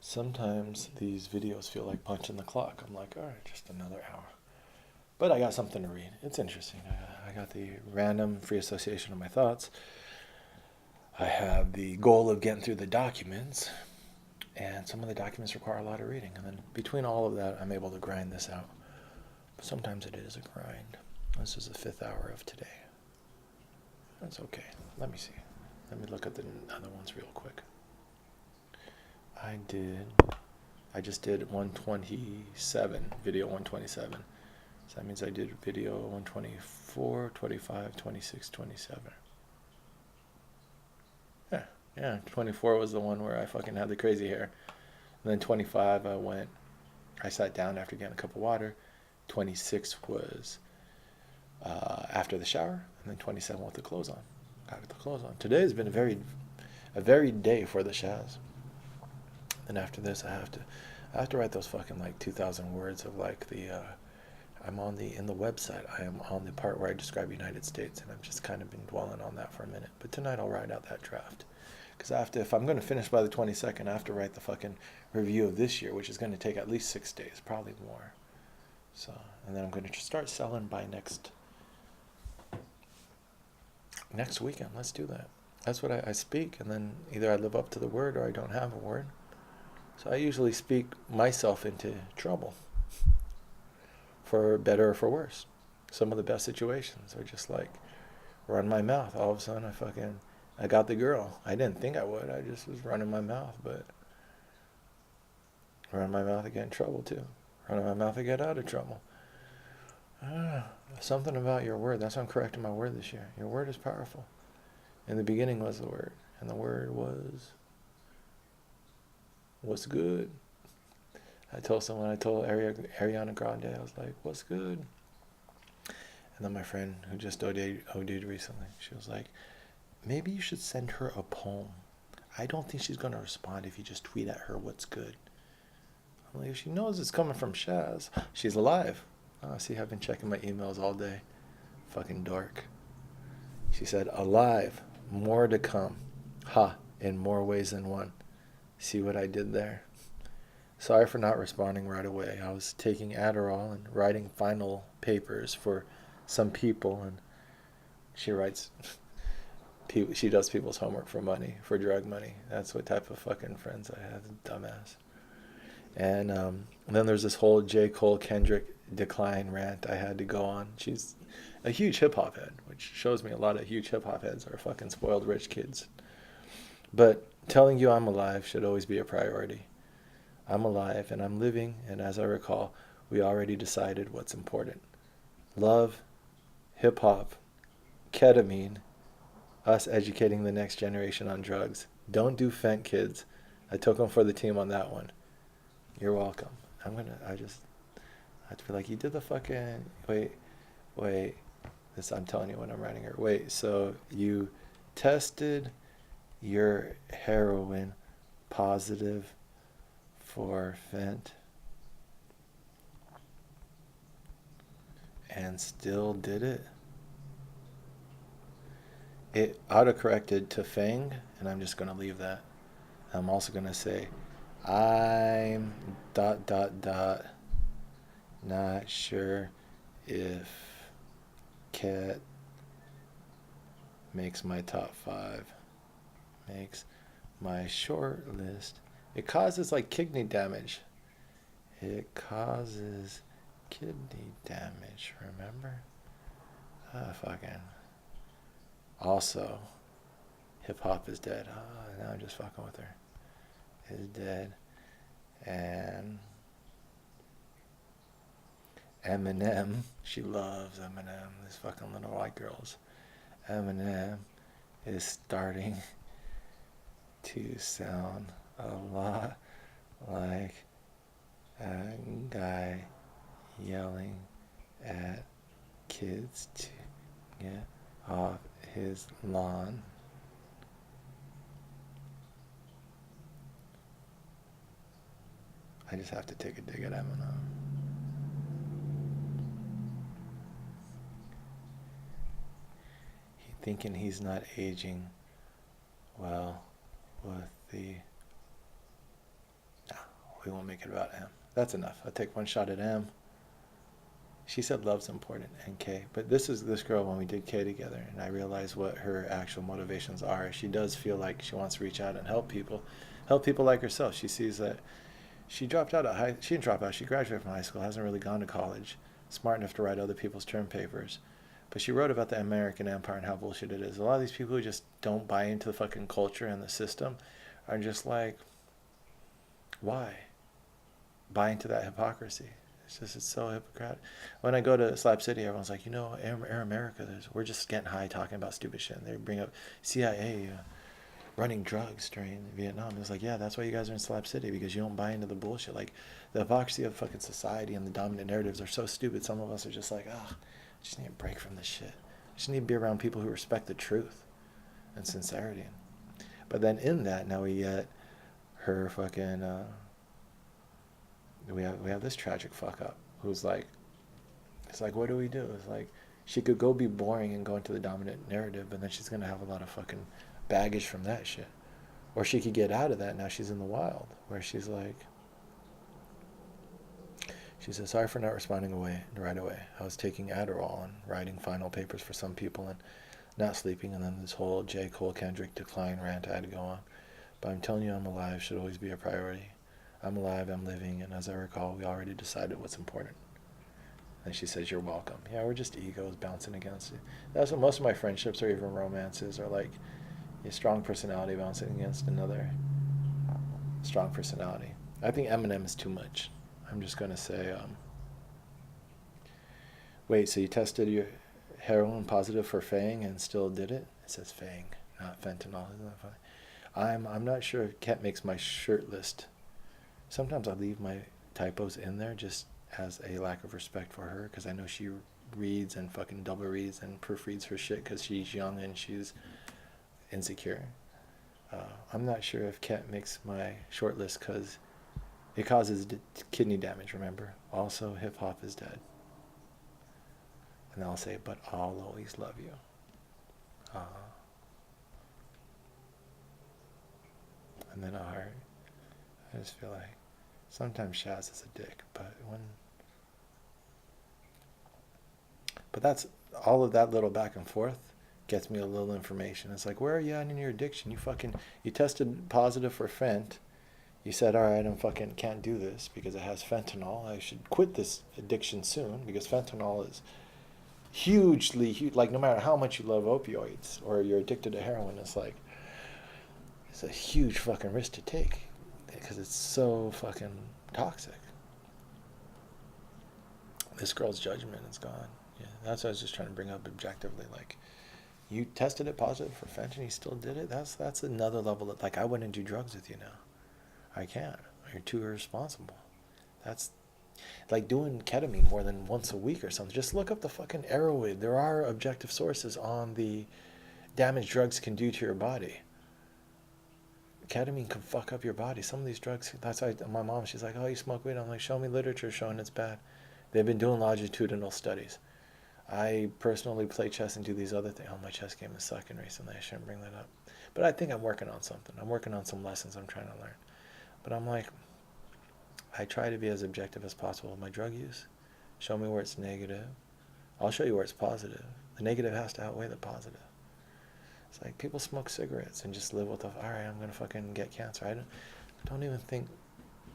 Sometimes these videos feel like punching the clock. I'm like, all right, just another hour. But I got something to read. It's interesting. I got the random free association of my thoughts. I have the goal of getting through the documents, and some of the documents require a lot of reading. And then between all of that, I'm able to grind this out. But sometimes it is a grind. This is the 5th hour of today. That's okay. Let me see. Let me look at the other ones real quick. I just did 127, video 127. So that means I did video 124, 25, 26, 27. Yeah, yeah. 24 was the one where I fucking had the crazy hair. And then 25, I sat down after getting a cup of water. 26 was after the shower. And then 27 with the clothes on. Got the clothes on. Today has been a very day for the Shaz. And after this, I have to write those fucking like 2,000 words of like in the website, I am on the part where I describe United States, and I've just kind of been dwelling on that for a minute. But tonight I'll write out that draft. Because if I'm going to finish by the 22nd, I have to write the fucking review of this year, which is going to take at least 6 days, probably more. So, and then I'm going to start selling by next weekend. Let's do that. That's what I speak, and then either I live up to the word or I don't have a word. So I usually speak myself into trouble, for better or for worse. Some of the best situations are just like run my mouth. All of a sudden, I got the girl. I didn't think I would. I just was running my mouth, but run my mouth, I get in trouble too. Running my mouth, I get out of trouble. Something about your word. That's why I'm correcting my word this year. Your word is powerful. In the beginning was the word, and the word was what's good. I told Ariana Grande, I was like, what's good? And then my friend who just OD'd recently, she was like, maybe you should send her a poem. I don't think she's going to respond if you just tweet at her what's good. I'm like, if she knows it's coming from Shaz, she's alive. Oh, see, I've been checking my emails all day. Fucking dork. She said, alive, more to come. Ha, in more ways than one. See what I did there? Sorry for not responding right away. I was taking Adderall and writing final papers for some people, and she writes, she does people's homework for money, for drug money. That's what type of fucking friends I have, dumbass. And then there's this whole J. Cole Kendrick decline rant I had to go on. She's a huge hip hop head, which shows me a lot of huge hip hop heads are fucking spoiled rich kids. But telling you I'm alive should always be a priority. I'm alive and I'm living, and as I recall, we already decided what's important. Love, hip hop, ketamine, us educating the next generation on drugs. Don't do fent, kids. I took them for the team on that one. You're welcome. I feel like you did the fucking, wait, I'm telling you when I'm writing her. Wait, so you tested your heroin positive for fent and still did it? It autocorrected to Fang, and I'm just going to leave that. I'm also going to say, I'm ... not sure if cat makes my top 5. Makes my short list. It causes like kidney damage. It causes kidney damage, remember? Fucking. Also, hip hop is dead. Now I'm just fucking with her. Is dead. And Eminem, she loves Eminem, these fucking little white girls. Eminem is starting to sound a lot like a guy yelling at kids to get off his lawn. I just have to take a dig at Eminem. Thinking he's not aging well with the... No, we won't make it about M. That's enough. I'll take one shot at M. She said love's important and K. But this is this girl when we did K together, and I realized what her actual motivations are. She does feel like she wants to reach out and help people like herself. She sees that she dropped out of high. She didn't drop out. She graduated from high school. Hasn't really gone to college. Smart enough to write other people's term papers. But she wrote about the American Empire and how bullshit it is. A lot of these people who just don't buy into the fucking culture and the system are just like, why? Buy into that hypocrisy. It's so hypocritical. When I go to Slap City, everyone's like, Air America, we're just getting high talking about stupid shit. And they bring up CIA running drugs during Vietnam. It's like, yeah, that's why you guys are in Slap City, because you don't buy into the bullshit. Like, the hypocrisy of fucking society and the dominant narratives are so stupid. Some of us are just like, I just need a break from this shit. I just need to be around people who respect the truth and sincerity. But then in that, now we get her fucking, we have this tragic fuck up who's like, it's like, what do we do? It's like, she could go be boring and go into the dominant narrative, but then she's going to have a lot of fucking baggage from that shit. Or she could get out of that. Now she's in the wild, where she's like, she says, sorry for not responding right away. I was taking Adderall and writing final papers for some people and not sleeping, and then this whole J. Cole Kendrick decline rant I had to go on. But I'm telling you, I'm alive should always be a priority. I'm alive, I'm living, and as I recall, we already decided what's important. And she says, you're welcome. Yeah, we're just egos bouncing against it. That's what most of my friendships or even romances are like. A strong personality bouncing against another strong personality. I think Eminem is too much. I'm just going to say, wait, so you tested your heroin positive for Fang and still did it? It says Fang, not fentanyl. Isn't that funny? I'm not sure if Ket makes my shirt list. Sometimes I leave my typos in there just as a lack of respect for her, because I know she reads and fucking double reads and proofreads her shit because she's young and she's insecure. I'm not sure if Ket makes my short list because it causes kidney damage, remember? Also, hip hop is dead. And I'll say, but I'll always love you. And then a heart. I just feel like sometimes Shaz is a dick, but that's all of that little back and forth gets me a little information. It's like, where are you at in your addiction? You tested positive for fent. You said, all right, can't do this because it has fentanyl. I should quit this addiction soon because fentanyl is hugely huge. Like, no matter how much you love opioids or you're addicted to heroin, it's a huge fucking risk to take because it's so fucking toxic. This girl's judgment is gone. Yeah, that's what I was just trying to bring up objectively. Like, you tested it positive for fentanyl, you still did it? That's another level that, like, I wouldn't do drugs with you now. I can't. You're too irresponsible. That's like doing ketamine more than once a week or something. Just look up the fucking Erowid. There are objective sources on the damage drugs can do to your body. Ketamine can fuck up your body. Some of these drugs, that's why my mom, she's like, oh, you smoke weed? I'm like, show me literature showing it's bad. They've been doing longitudinal studies. I personally play chess and do these other things. Oh, my chess game is sucking recently. I shouldn't bring that up. But I think I'm working on something. I'm working on some lessons I'm trying to learn. But I'm like, I try to be as objective as possible with my drug use. Show me where it's negative. I'll show you where it's positive. The negative has to outweigh the positive. It's like people smoke cigarettes and just live with all right, I'm going to fucking get cancer. I don't even think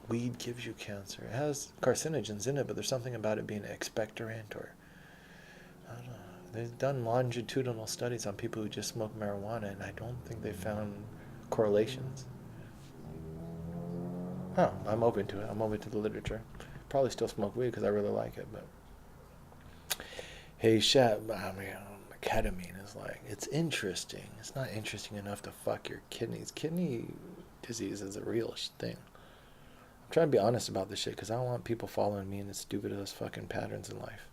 weed gives you cancer. It has carcinogens in it, but there's something about it being expectorant or, I don't know. They've done longitudinal studies on people who just smoke marijuana, and I don't think they found correlations. Oh, I'm open to it. I'm open to the literature. Probably still smoke weed because I really like it, but hey, ketamine is like, it's interesting. It's not interesting enough to fuck your kidneys. Kidney disease is a real thing. I'm trying to be honest about this shit because I don't want people following me in the stupidest fucking patterns in life.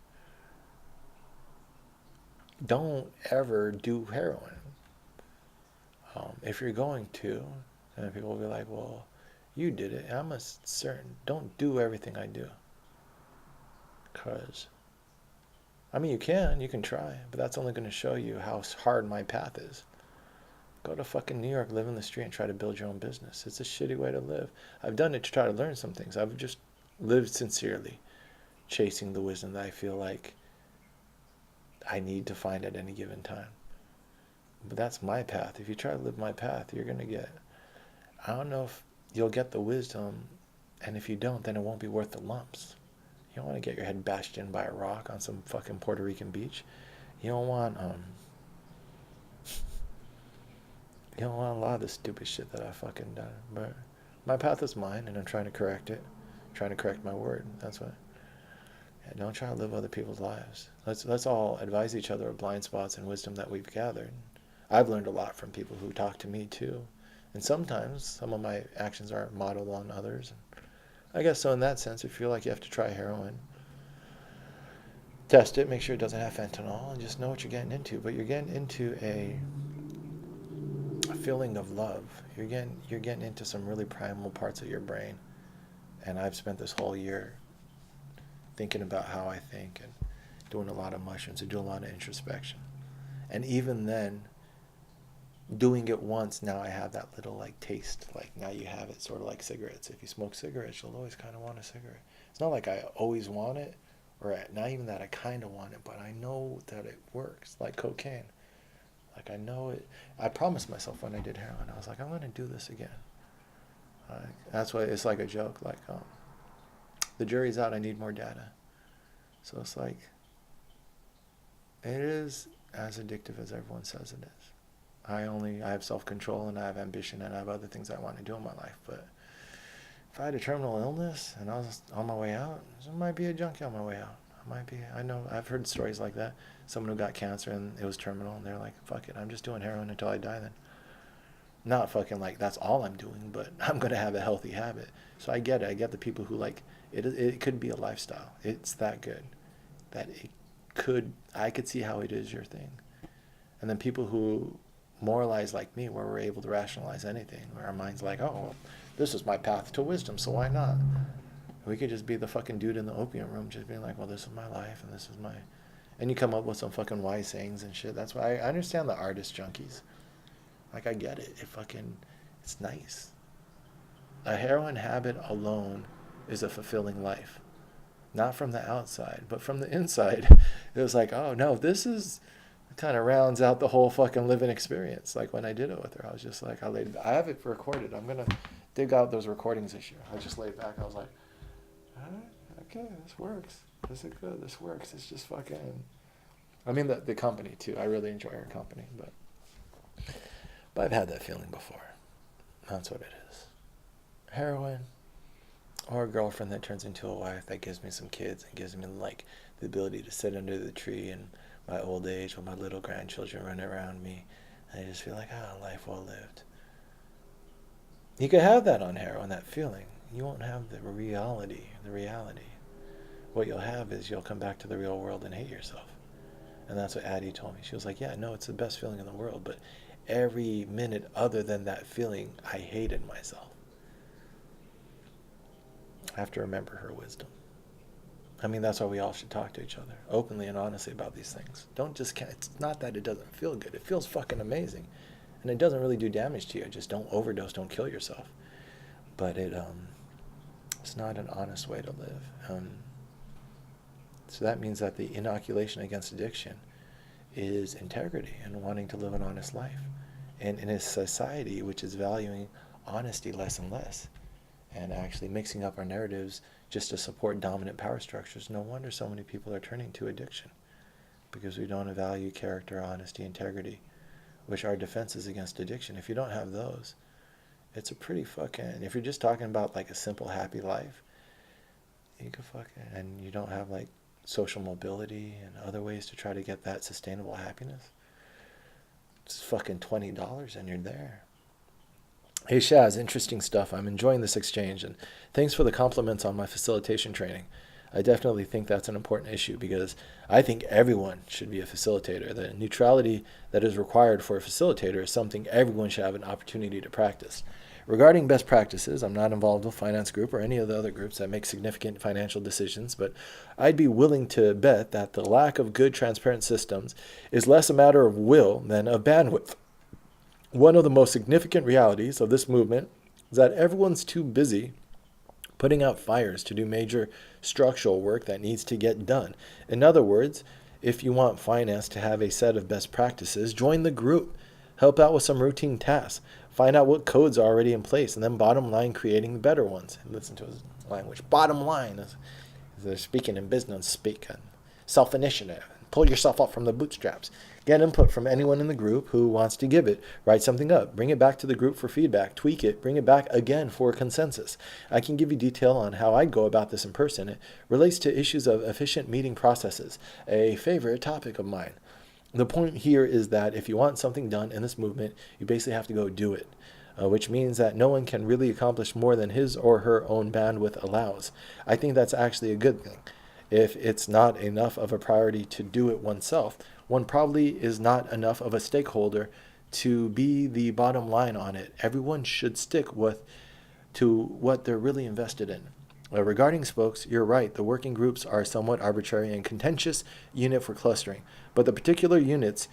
Don't ever do heroin. If you're going to, and people will be like, well, you did it. I'm a certain, don't do everything I do. Because, I mean, you can try, but that's only going to show you how hard my path is. Go to fucking New York, live in the street, and try to build your own business. It's a shitty way to live. I've done it to try to learn some things. I've just lived sincerely, chasing the wisdom that I feel like I need to find at any given time. But that's my path. If you try to live my path, you're going to get, I don't know if you'll get the wisdom, and if you don't, then it won't be worth the lumps. You don't want to get your head bashed in by a rock on some fucking Puerto Rican beach. You don't want a lot of the stupid shit that I've fucking done. But my path is mine, and I'm trying to correct it. I'm trying to correct my word. That's what. Yeah, don't try to live other people's lives. Let's all advise each other of blind spots and wisdom that we've gathered. I've learned a lot from people who talk to me too. And sometimes some of my actions aren't modeled on others. I guess so in that sense, if you feel like you have to try heroin, test it, make sure it doesn't have fentanyl, and just know what you're getting into. But you're getting into a feeling of love. You're getting into some really primal parts of your brain. And I've spent this whole year thinking about how I think and doing a lot of mushrooms and doing a lot of introspection. And even then, doing it once, now I have that little like taste. Like now you have it, sort of like cigarettes. If you smoke cigarettes, you'll always kind of want a cigarette. It's not like I always want it, or not even that I kind of want it, but I know that it works, like cocaine. Like I know it. I promised myself when I did heroin, I was like, I'm going to do this again. That's why it's like a joke. Like, the jury's out, I need more data. So it's like, it is as addictive as everyone says it is. I have self-control, and I have ambition, and I have other things I want to do in my life. But if I had a terminal illness and I was on my way out, there might be a junkie on my way out. I know, I've heard stories like that. Someone who got cancer and it was terminal, and they're like, fuck it, I'm just doing heroin until I die then. Not fucking like that's all I'm doing, but I'm going to have a healthy habit. So I get it. I get the people who like, it could be a lifestyle. It's that good that I could see how it is your thing. And then people who moralize like me, where we're able to rationalize anything, where our mind's like, oh, this is my path to wisdom, so why not? We could just be the fucking dude in the opium room, just being like, well, this is my life, and this is my... And you come up with some fucking wise sayings and shit. That's why I understand the artist junkies. Like, I get it. It's nice. A heroin habit alone is a fulfilling life. Not from the outside, but from the inside. It was like, oh, no, this is... kind of rounds out the whole fucking living experience. Like when I did it with her, I was just like, I have it recorded. I'm going to dig out those recordings this year. I just laid back. I was like, all right, okay, this works. This is good. This works. It's just fucking, I mean, the company too. I really enjoy her company, but I've had that feeling before. That's what it is. Heroin, or a girlfriend that turns into a wife that gives me some kids and gives me like the ability to sit under the tree and my old age with my little grandchildren running around me. And I just feel like, life well lived. You could have that on heroin, that feeling. You won't have the reality. What you'll have is you'll come back to the real world and hate yourself. And that's what Addie told me. She was like, yeah, no, it's the best feeling in the world, but every minute other than that feeling, I hated myself. I have to remember her wisdom. I mean, that's why we all should talk to each other openly and honestly about these things. It's not that it doesn't feel good. It feels fucking amazing. And it doesn't really do damage to you. Just don't overdose, don't kill yourself. But it's not an honest way to live. So that means that the inoculation against addiction is integrity and wanting to live an honest life. And in a society which is valuing honesty less and less, and actually mixing up our narratives just to support dominant power structures, no wonder so many people are turning to addiction, because we don't value character, honesty, integrity, which are defenses against addiction. If you don't have those, it's a pretty fucking... If you're just talking about like a simple, happy life, you can fucking... And you don't have like social mobility and other ways to try to get that sustainable happiness, it's fucking $20 and you're there. Hey Shaz, interesting stuff. I'm enjoying this exchange, and thanks for the compliments on my facilitation training. I definitely think that's an important issue, because I think everyone should be a facilitator. The neutrality that is required for a facilitator is something everyone should have an opportunity to practice. Regarding best practices, I'm not involved with Finance Group or any of the other groups that make significant financial decisions, but I'd be willing to bet that the lack of good, transparent systems is less a matter of will than of bandwidth. One of the most significant realities of this movement is that everyone's too busy putting out fires to do major structural work that needs to get done. In other words, if you want finance to have a set of best practices, join the group. Help out with some routine tasks. Find out what codes are already in place, and then bottom line, creating better ones. And listen to his language. Bottom line is they're speaking in business speak. Self-initiative. Pull yourself up from the bootstraps. Get input from anyone in the group who wants to give it. Write something up. Bring it back to the group for feedback. Tweak it. Bring it back again for consensus. I can give you detail on how I go about this in person. It relates to issues of efficient meeting processes, a favorite topic of mine. The point here is that if you want something done in this movement, you basically have to go do it, which means that no one can really accomplish more than his or her own bandwidth allows. I think that's actually a good thing. If it's not enough of a priority to do it oneself, one probably is not enough of a stakeholder to be the bottom line on it. Everyone should stick to what they're really invested in. Regarding spokes, you're right. The working groups are somewhat arbitrary and contentious unit for clustering, but the particular units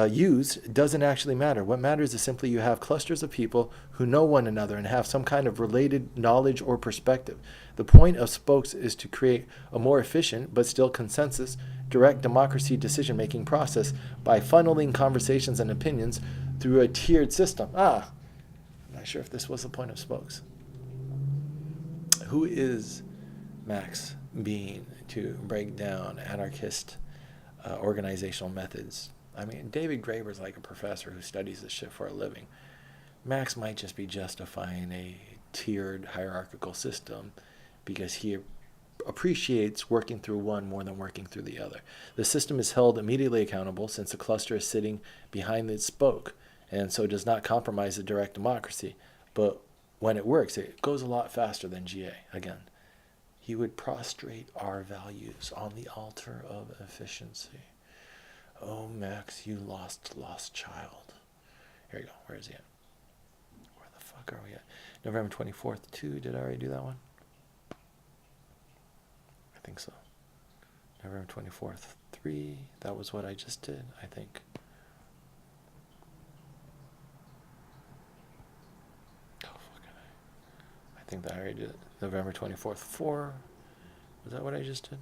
used doesn't actually matter. What matters is simply you have clusters of people who know one another and have some kind of related knowledge or perspective. The point of spokes is to create a more efficient but still consensus, direct democracy decision-making process by funneling conversations and opinions through a tiered system. I'm not sure if this was the point of spokes. Who is Max Bean to break down anarchist organizational methods? I mean, David Graeber's like a professor who studies this shit for a living. Max might just be justifying a tiered hierarchical system because he appreciates working through one more than working through the other. The system is held immediately accountable since the cluster is sitting behind the spoke and so does not compromise the direct democracy. But when it works, it goes a lot faster than GA. Again, he would prostrate our values on the altar of efficiency. Oh, Max, you lost child. Here you go. Where is he at? Where the fuck are we at? November 24th, 2. Did I already do that one? I think so. November 24th, 3. That was what I just did, I think. Oh, fucking I think that I already did it. November 24th, 4. Was that what I just did?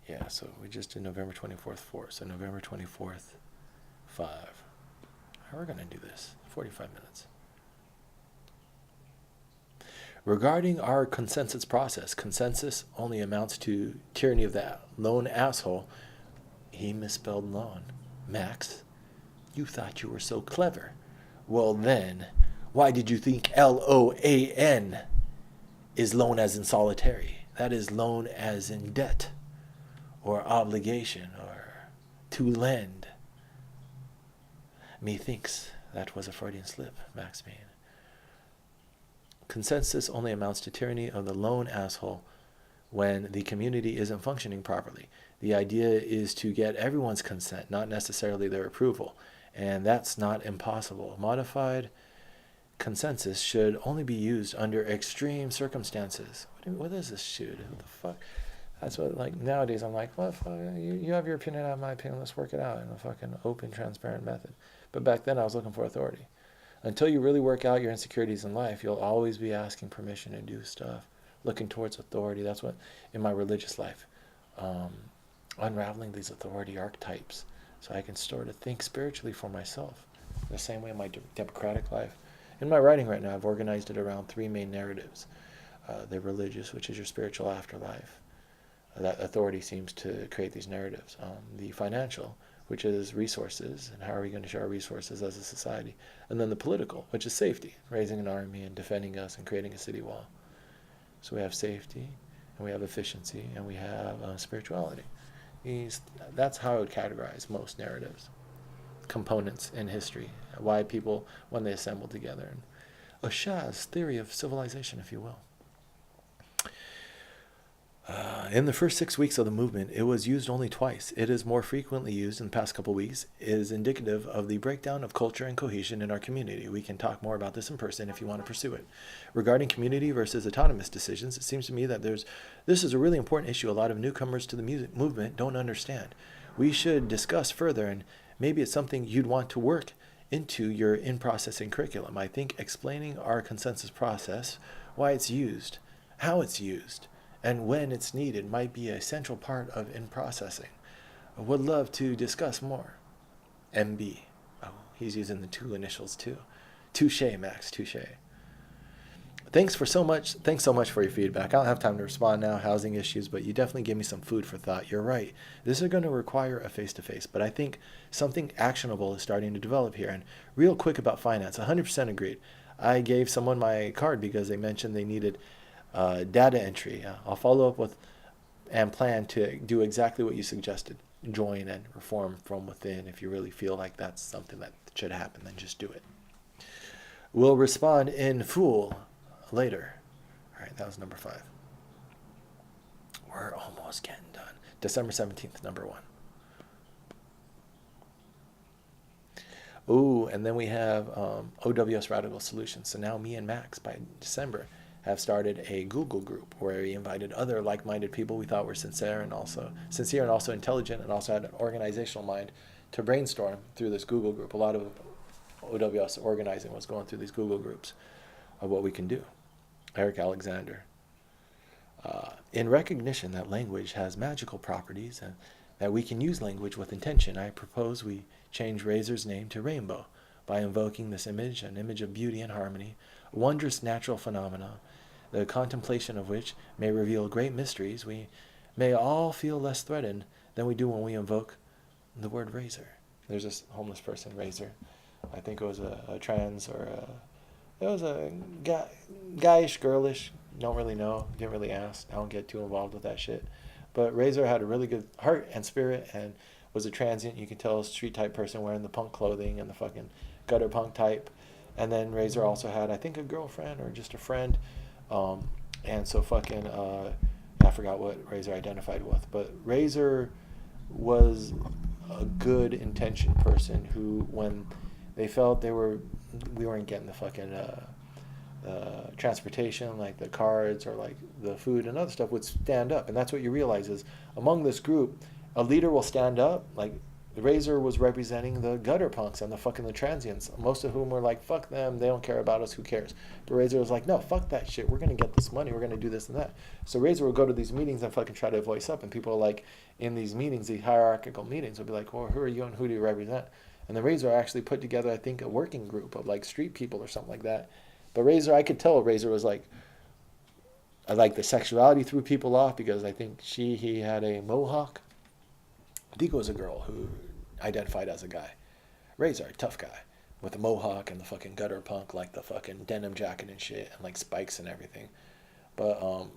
Yeah, so we just did November 24th, 4. So November 24th, 5. How are we going to do this? 45 minutes. Regarding our consensus process, consensus only amounts to tyranny of that lone asshole. He misspelled lone. Max, you thought you were so clever. Well then, why did you think LOAN is lone as in solitary? That is lone as in debt, or obligation, or to lend. Methinks that was a Freudian slip, Max Bean. Consensus only amounts to tyranny of the lone asshole when the community isn't functioning properly. The idea is to get everyone's consent, not necessarily their approval, and that's not impossible. Modified consensus should only be used under extreme circumstances. What is this shit? What the fuck? That's what, like, nowadays I'm like, well, you have your opinion, I have my opinion, let's work it out in a fucking open, transparent method. But back then I was looking for authority. Until you really work out your insecurities in life, you'll always be asking permission to do stuff, looking towards authority. That's what, in my religious life, unraveling these authority archetypes so I can start to think spiritually for myself. The same way in my democratic life. In my writing right now, I've organized it around 3 main narratives. The religious, which is your spiritual afterlife. That authority seems to create these narratives. The financial, which is resources, and how are we going to share our resources as a society. And then the political, which is safety, raising an army and defending us and creating a city wall. So we have safety, and we have efficiency, and we have spirituality. That's how I would categorize most narratives, components in history, why people, when they assemble together. And a Shaz theory of civilization, if you will. In the first 6 weeks of the movement, it was used only twice. It is more frequently used in the past couple weeks. It is indicative of the breakdown of culture and cohesion in our community. We can talk more about this in person if you want to pursue it. Regarding community versus autonomous decisions, it seems to me that this is a really important issue a lot of newcomers to the movement don't understand. we should discuss further, and maybe it's something you'd want to work into your in-processing curriculum. I think explaining our consensus process, why it's used, how it's used, and when it's needed might be a central part of in-processing. I would love to discuss more. MB. Oh, he's using the 2 initials too. Touche, Max, touche. Thanks so much for your feedback. I don't have time to respond now, housing issues, but you definitely gave me some food for thought. You're right. This is going to require a face-to-face, but I think something actionable is starting to develop here. And real quick about finance, 100% agreed. I gave someone my card because they mentioned they needed data entry. I'll follow up with and plan to do exactly what you suggested. Join and reform from within. If you really feel like that's something that should happen, then just do it. We'll respond in full later. All right, that was number 5. We're almost getting done. December 17th, number 1. Oh, and then we have OWS Radical Solutions. So now me and Max, by December, have started a Google group where we invited other like-minded people we thought were sincere and also intelligent and also had an organizational mind to brainstorm through this Google group. A lot of OWS organizing was going through these Google groups of what we can do. Eric Alexander. In recognition that language has magical properties and that we can use language with intention, I propose we change Razor's name to Rainbow by invoking this image, an image of beauty and harmony, a wondrous natural phenomena, the contemplation of which may reveal great mysteries. We may all feel less threatened than we do when we invoke the word razor. There's this homeless person, Razor. I think it was a trans or it was a guyish, girlish, don't really know, didn't really ask. I don't get too involved with that shit. But Razor had a really good heart and spirit and was a transient, you can tell, a street type person wearing the punk clothing and the fucking gutter punk type. And then Razor also had, I think, a girlfriend or just a friend. And so fucking, I forgot what Razor identified with. But Razor was a good intentioned person who, when they felt we weren't getting the fucking transportation, like the cards or like the food and other stuff, would stand up. And that's what you realize is among this group, a leader will stand up. Like Razor was representing the gutter punks and the transients, most of whom were like, fuck them, they don't care about us, who cares? But Razor was like, no, fuck that shit, we're going to get this money, we're going to do this and that. So Razor would go to these meetings and fucking try to voice up, and people are like, in these meetings, these hierarchical meetings, would be like, well, who are you and who do you represent? And the Razor actually put together, I think, a working group of like street people or something like that. But Razor, I could tell Razor was like, I like the sexuality threw people off because I think he had a mohawk. I think it was a girl who identified as a guy. Razor, tough guy, with a mohawk and the fucking gutter punk, like the fucking denim jacket and shit, and like spikes and everything. But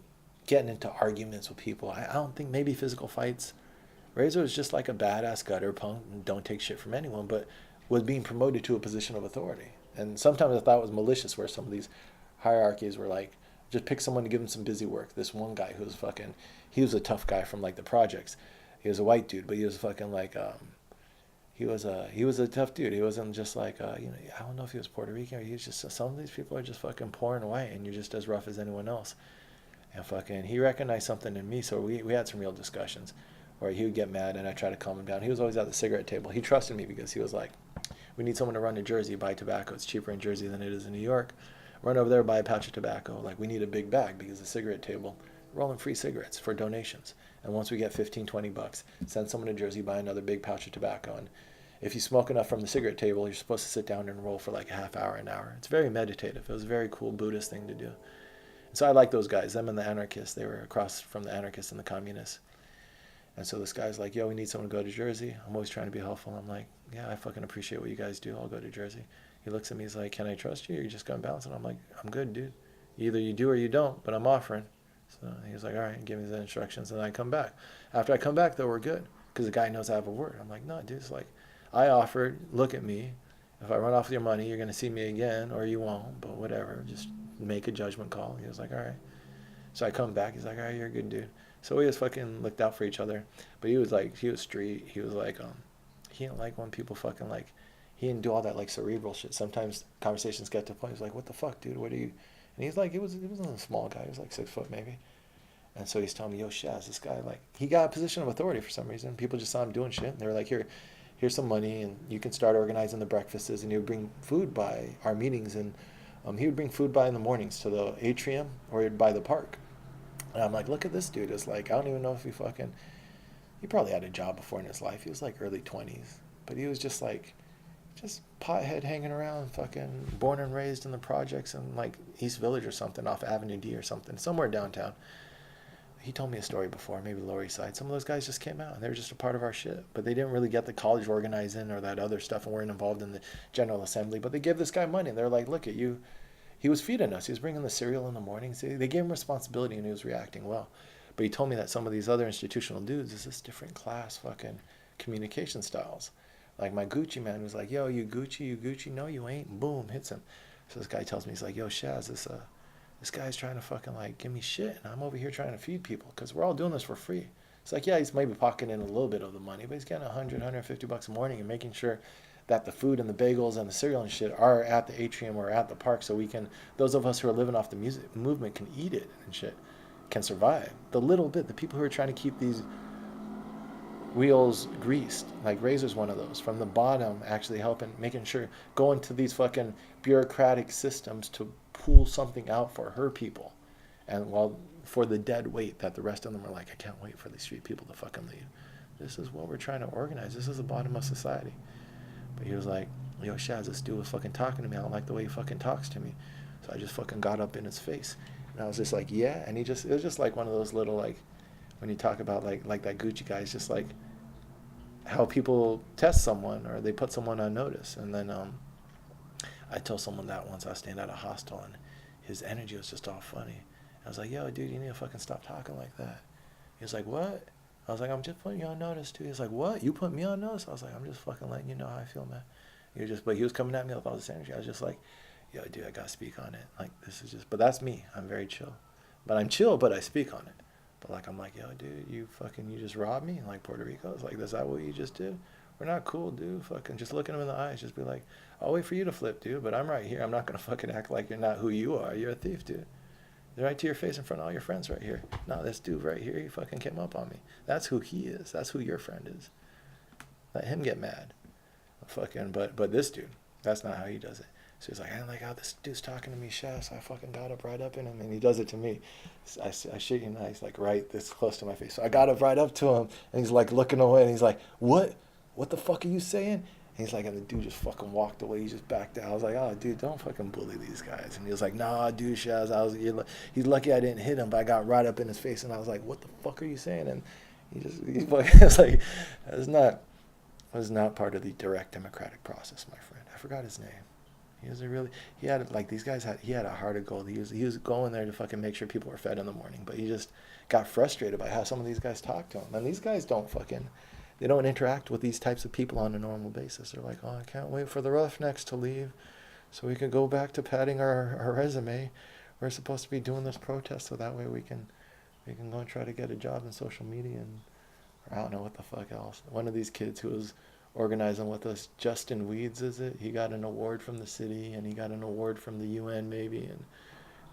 getting into arguments with people, I don't think, maybe physical fights. Razor was just like a badass gutter punk and don't take shit from anyone, but was being promoted to a position of authority. And sometimes I thought it was malicious where some of these hierarchies were like, just pick someone to give him some busy work. This one guy who was fucking, he was a tough guy from like the projects. He was a white dude, but he was fucking like, he was a tough dude. He wasn't just like, I don't know if he was Puerto Rican or he was just, some of these people are just fucking poor and white and you're just as rough as anyone else. And fucking, he recognized something in me, so we had some real discussions where he would get mad and I tried to calm him down. He was always at the cigarette table. He trusted me because he was like, we need someone to run to Jersey, buy tobacco. It's cheaper in Jersey than it is in New York. Run over there, buy a pouch of tobacco. Like, we need a big bag because the cigarette table, rolling free cigarettes for donations. And once we get $15-20, send someone to Jersey, buy another big pouch of tobacco. And if you smoke enough from the cigarette table, you're supposed to sit down and roll for like a half hour, an hour. It's very meditative. It was a very cool Buddhist thing to do. And so I like those guys, them and the anarchists. They were across from the anarchists and the communists. And so this guy's like, yo, we need someone to go to Jersey. I'm always trying to be helpful. I'm like, yeah, I fucking appreciate what you guys do. I'll go to Jersey. He looks at me, he's like, can I trust you? Or you just gonna bounce? And I'm like, I'm good, dude. Either you do or you don't, but I'm offering. So he was like, all right, give me the instructions, and I come back. After I come back, though, we're good, because the guy knows I have a word. I'm like, no, dude, it's like, I offered, look at me. If I run off with your money, you're going to see me again, or you won't, but whatever. Just make a judgment call. He was like, all right. So I come back. He's like, all right, you're a good dude. So we just fucking looked out for each other. But he was like, he was street. He was like, he didn't like when people fucking like, he didn't do all that like cerebral shit. Sometimes conversations get to the point. He's like, what the fuck, dude? What are you? And he's like, he wasn't a small guy. He was like 6 foot maybe. And so he's telling me, yo, Shaz, this guy, like, he got a position of authority for some reason. People just saw him doing shit. And they were like, here's some money, and you can start organizing the breakfasts. And he would bring food by our meetings. And he would bring food by in the mornings to the atrium or by the park. And I'm like, look at this dude. It's like, I don't even know if he probably had a job before in his life. He was like early 20s. But he was just like, just pothead hanging around, fucking born and raised in the projects in like East Village or something, off Avenue D or something, somewhere downtown. He told me a story before, maybe Lower East Side. Some of those guys just came out and they were just a part of our shit, but they didn't really get the college organizing or that other stuff and weren't involved in the General Assembly. But they gave this guy money and they're like, look at you. He was feeding us. He was bringing the cereal in the morning. See, they gave him responsibility and he was reacting well. But he told me that some of these other institutional dudes is this different class fucking communication styles. Like my Gucci man was like, yo, you Gucci, no, you ain't. Boom, hits him. So this guy tells me, he's like, yo, Shaz, this guy's trying to fucking like give me shit, and I'm over here trying to feed people because we're all doing this for free. It's like, yeah, he's maybe pocketing a little bit of the money, but he's getting 150 bucks a morning and making sure that the food and the bagels and the cereal and shit are at the atrium or at the park, so we can, those of us who are living off the music movement can eat it and shit, can survive. The little bit, the people who are trying to keep these wheels greased, like Razor's one of those, from the bottom, actually helping, making sure, going to these fucking bureaucratic systems to pull something out for her people. And while for the dead weight that the rest of them are like, I can't wait for these street people to fucking leave. This is what we're trying to organize. This is the bottom of society. But he was like, yo, Shaz, this dude was fucking talking to me. I don't like the way he fucking talks to me. So I just fucking got up in his face. And I was just like, yeah. And it was just like one of those little, like, when you talk about like that Gucci guy, it's just like how people test someone or they put someone on notice. And then I told someone that once I was staying at a hostel and his energy was just all funny. I was like, yo, dude, you need to fucking stop talking like that. He was like, what? I was like, I'm just putting you on notice, too. He was like, what? You put me on notice? I was like, I'm just fucking letting you know how I feel, man. But he was coming at me with all this energy. I was just like, yo, dude, I gotta speak on it. Like, this is just, but that's me. I'm very chill. But I'm chill, but I speak on it. But like, I'm like, yo, dude, you just robbed me? Like Puerto Rico? It's like, is that what you just did? We're not cool, dude. Fucking just look at him in the eyes. Just be like, I'll wait for you to flip, dude. But I'm right here. I'm not gonna fucking act like you're not who you are. You're a thief, dude. Right to your face in front of all your friends right here. No, this dude right here, he fucking came up on me. That's who he is. That's who your friend is. Let him get mad. Fucking, but this dude, that's not how he does it. So he's like, I don't like how this dude's talking to me, Shaz. So I fucking got up right up in him, and he does it to me. I shake him, and he's like right this close to my face. So I got up right up to him, and he's like looking away, and he's like, what? What the fuck are you saying? And he's like, and the dude just fucking walked away. He just backed out. I was like, oh, dude, don't fucking bully these guys. And he was like, nah, dude, Shaz, he's lucky I didn't hit him, but I got right up in his face. And I was like, what the fuck are you saying? And he was like, it was not part of the direct democratic process, my friend. I forgot his name. He had, like, these guys he had a heart of gold. He was going there to fucking make sure people were fed in the morning, but he just got frustrated by how some of these guys talk to him. And these guys they don't interact with these types of people on a normal basis. They're like, oh, I can't wait for the Roughnecks to leave so we can go back to padding our resume. We're supposed to be doing this protest so that way we can go and try to get a job in social media and, or I don't know what the fuck else. One of these kids who was organizing with us, Justin Weeds, is it? He got an award from the city and he got an award from the UN maybe. And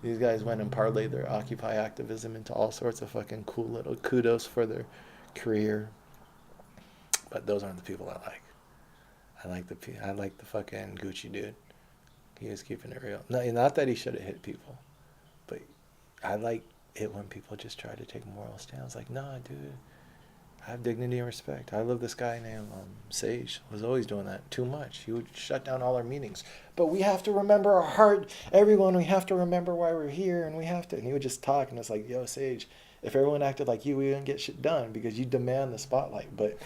these guys went and parlayed their Occupy activism into all sorts of fucking cool little kudos for their career. But those aren't the people I like. I like the fucking Gucci dude. He was keeping it real. No, not that he should have hit people, but I like it when people just try to take moral stands. Like, nah, dude, I have dignity and respect. I love this guy named Sage. Was always doing that too much. He would shut down all our meetings. But we have to remember our heart, everyone. We have to remember why we're here, and we have to. And he would just talk, and it's like, yo, Sage, if everyone acted like you, we wouldn't get shit done because you demand the spotlight. But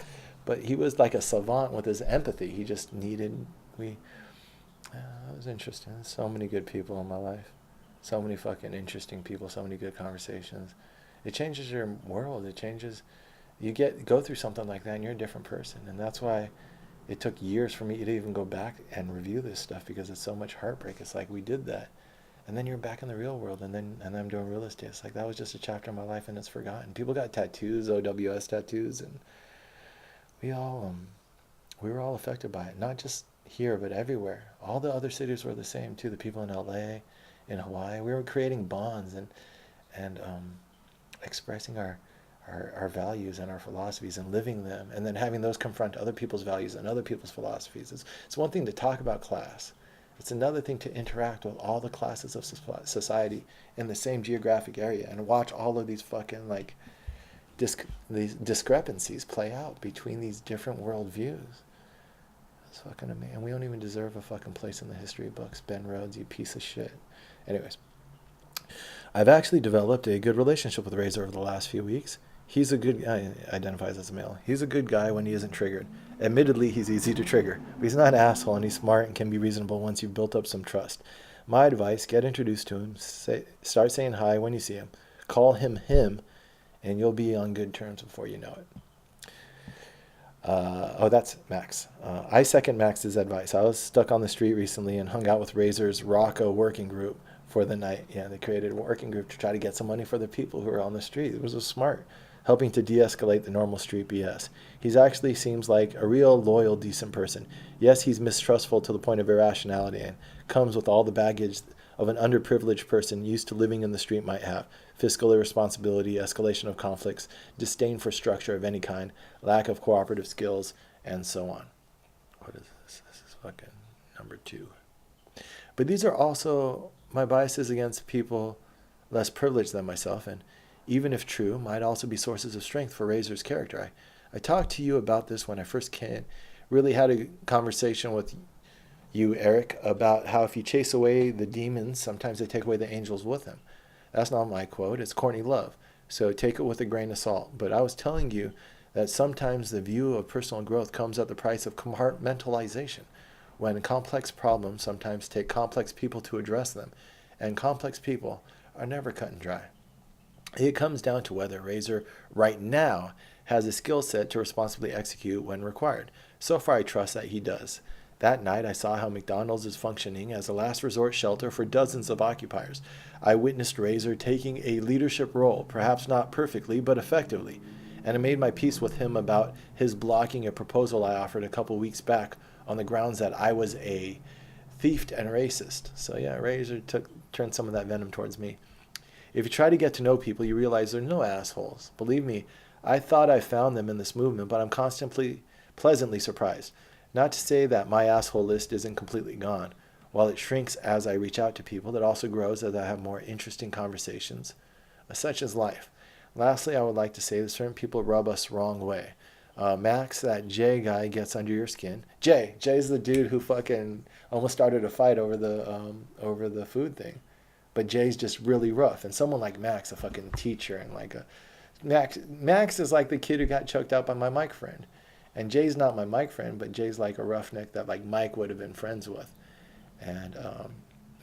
he was like a savant with his empathy. He just needed, that was interesting. There's so many good people in my life. So many fucking interesting people, so many good conversations. It changes your world. It changes, go through something like that and you're a different person. And that's why it took years for me to even go back and review this stuff because it's so much heartbreak. It's like we did that. And then you're back in the real world and then I'm doing real estate. It's like that was just a chapter of my life and it's forgotten. People got tattoos, OWS tattoos, and we were all affected by it, not just here but everywhere. All the other cities were the same too. The people in LA, in Hawaii, we were creating bonds and expressing our values and our philosophies and living them, and then having those confront other people's values and other people's philosophies. It's one thing to talk about class. It's another thing to interact with all the classes of society in the same geographic area and watch all of these fucking like these discrepancies play out between these different worldviews. It's fucking amazing. And we don't even deserve a fucking place in the history books. Ben Rhodes, you piece of shit. Anyways, I've actually developed a good relationship with Razor over the last few weeks. He's a good guy, identifies as a male. He's a good guy when he isn't triggered. Admittedly, he's easy to trigger, but he's not an asshole, and he's smart and can be reasonable once you've built up some trust. My advice, get introduced to him, start saying hi when you see him, call him him, and you'll be on good terms before you know it. Oh, that's Max. I second Max's advice. I was stuck on the street recently and hung out with Razor's Rocco working group for the night. Yeah, they created a working group to try to get some money for the people who are on the street. It was smart, helping to de-escalate the normal street BS. He actually seems like a real loyal, decent person. Yes, he's mistrustful to the point of irrationality and comes with all the baggage of an underprivileged person used to living in the street might have. Fiscal irresponsibility, escalation of conflicts, disdain for structure of any kind, lack of cooperative skills, and so on. What is this? This is fucking number 2. But these are also my biases against people less privileged than myself, and even if true, might also be sources of strength for Razor's character. I talked to you about this when I first came. Really had a conversation with you, Eric, about how if you chase away the demons, sometimes they take away the angels with them. That's not my quote. It's Courtney Love. So take it with a grain of salt. But I was telling you that sometimes the view of personal growth comes at the price of compartmentalization, when complex problems sometimes take complex people to address them, and complex people are never cut and dry. It comes down to whether Razor right now has a skill set to responsibly execute when required. So far, I trust that he does. That night, I saw how McDonald's is functioning as a last resort shelter for dozens of occupiers. I witnessed Razor taking a leadership role, perhaps not perfectly, but effectively, and I made my peace with him about his blocking a proposal I offered a couple weeks back on the grounds that I was a thief and racist. So yeah, Razor turned some of that venom towards me. If you try to get to know people, you realize they're no assholes. Believe me, I thought I found them in this movement, but I'm constantly pleasantly surprised. Not to say that my asshole list isn't completely gone. While it shrinks as I reach out to people, it also grows as I have more interesting conversations. Such is life. Lastly, I would like to say that certain people rub us wrong way. Max, that Jay guy gets under your skin. Jay's the dude who fucking almost started a fight over the food thing. But Jay's just really rough. And someone like Max, a fucking teacher, and like Max is like the kid who got choked out by my Mike friend. And Jay's not my Mike friend, but Jay's like a roughneck that like Mike would have been friends with. And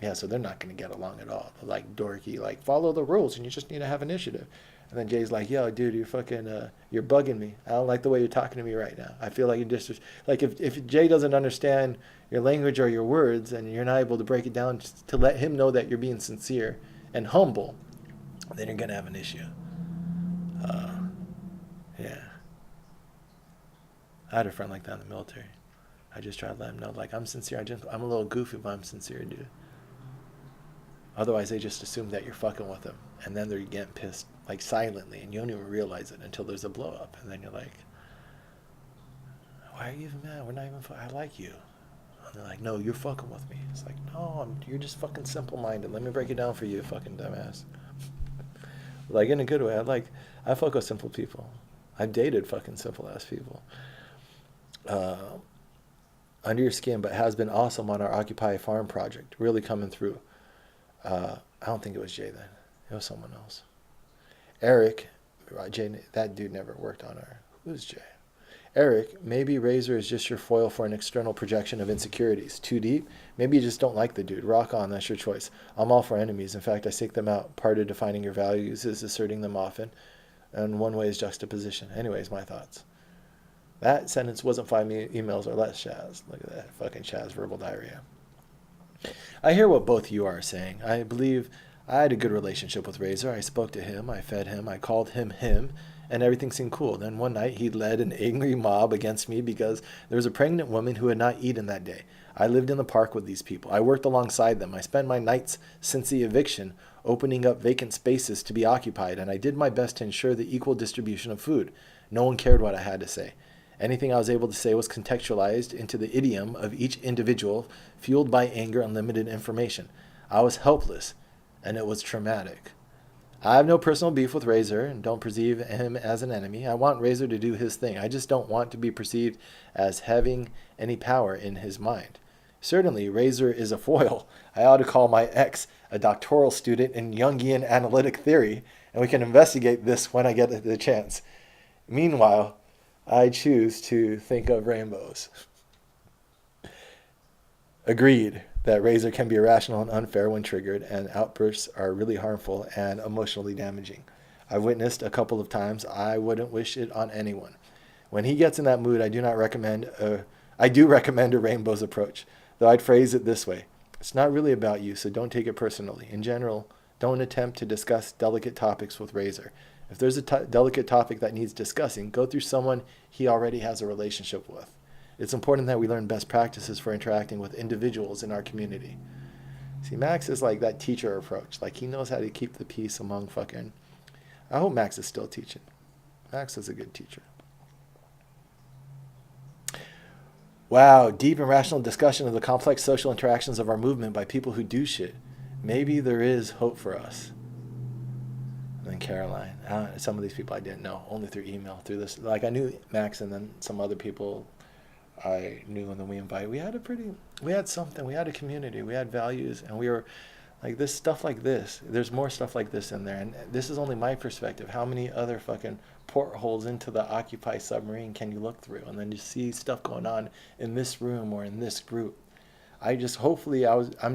yeah, so they're not going to get along at all. They're like dorky, like follow the rules and you just need to have initiative. And then Jay's like, yo, dude, you're fucking, you're bugging me. I don't like the way you're talking to me right now. I feel like you're just, like if Jay doesn't understand your language or your words and you're not able to break it down to let him know that you're being sincere and humble, then you're going to have an issue. Yeah. I had a friend like that in the military. I just tried to let him know, like, I'm sincere. I'm a little goofy, but I'm sincere, dude. Otherwise, they just assume that you're fucking with them. And then they're getting pissed, like, silently. And you don't even realize it until there's a blow up. And then you're like, why are you even mad? We're not even I like you. And they're like, no, you're fucking with me. It's like, no, you're just fucking simple-minded. Let me break it down for you, fucking dumbass. Like, in a good way. I fuck with simple people. I've dated fucking simple-ass people. Under your skin, but has been awesome on our Occupy Farm project. Really coming through. I don't think it was Jay then. It was someone else. Eric, Jay, that dude never worked on our. Who's Jay? Eric, maybe Razor is just your foil for an external projection of insecurities. Too deep? Maybe you just don't like the dude. Rock on, that's your choice. I'm all for enemies. In fact, I seek them out. Part of defining your values is asserting them often. And one way is juxtaposition. Anyways, my thoughts. That sentence wasn't 5 emails or less, Chaz. Look at that. Fucking Chaz verbal diarrhea. I hear what both you are saying. I believe I had a good relationship with Razor. I spoke to him. I fed him. I called him, and everything seemed cool. Then one night he led an angry mob against me because there was a pregnant woman who had not eaten that day. I lived in the park with these people. I worked alongside them. I spent my nights since the eviction opening up vacant spaces to be occupied, and I did my best to ensure the equal distribution of food. No one cared what I had to say. Anything I was able to say was contextualized into the idiom of each individual, fueled by anger and limited information. I was helpless, and it was traumatic. I have no personal beef with Razor and don't perceive him as an enemy. I want Razor to do his thing. I just don't want to be perceived as having any power in his mind. Certainly, Razor is a foil. I ought to call my ex a doctoral student in Jungian analytic theory, and we can investigate this when I get the chance. Meanwhile, I choose to think of rainbows. Agreed that Razor can be irrational and unfair when triggered, and outbursts are really harmful and emotionally damaging. I've witnessed a couple of times. I wouldn't wish it on anyone. When he gets in that mood, I do recommend a rainbows approach, though I'd phrase it this way. It's not really about you, so don't take it personally. In general, don't attempt to discuss delicate topics with Razor. If there's a delicate topic that needs discussing, go through someone he already has a relationship with. It's important that we learn best practices for interacting with individuals in our community. See, Max is like that teacher approach. Like, he knows how to keep the peace among fucking... I hope Max is still teaching. Max is a good teacher. Wow, deep and rational discussion of the complex social interactions of our movement by people who do shit. Maybe there is hope for us. And then Caroline. Some of these people I didn't know, only through email, through this. Like, I knew Max and then some other people I knew, and then we invited. We had something. We had a community. We had values, and we were like this stuff like this. There's more stuff like this in there, and this is only my perspective. How many other fucking portholes into the Occupy submarine can you look through, and then you see stuff going on in this room or in this group? I'm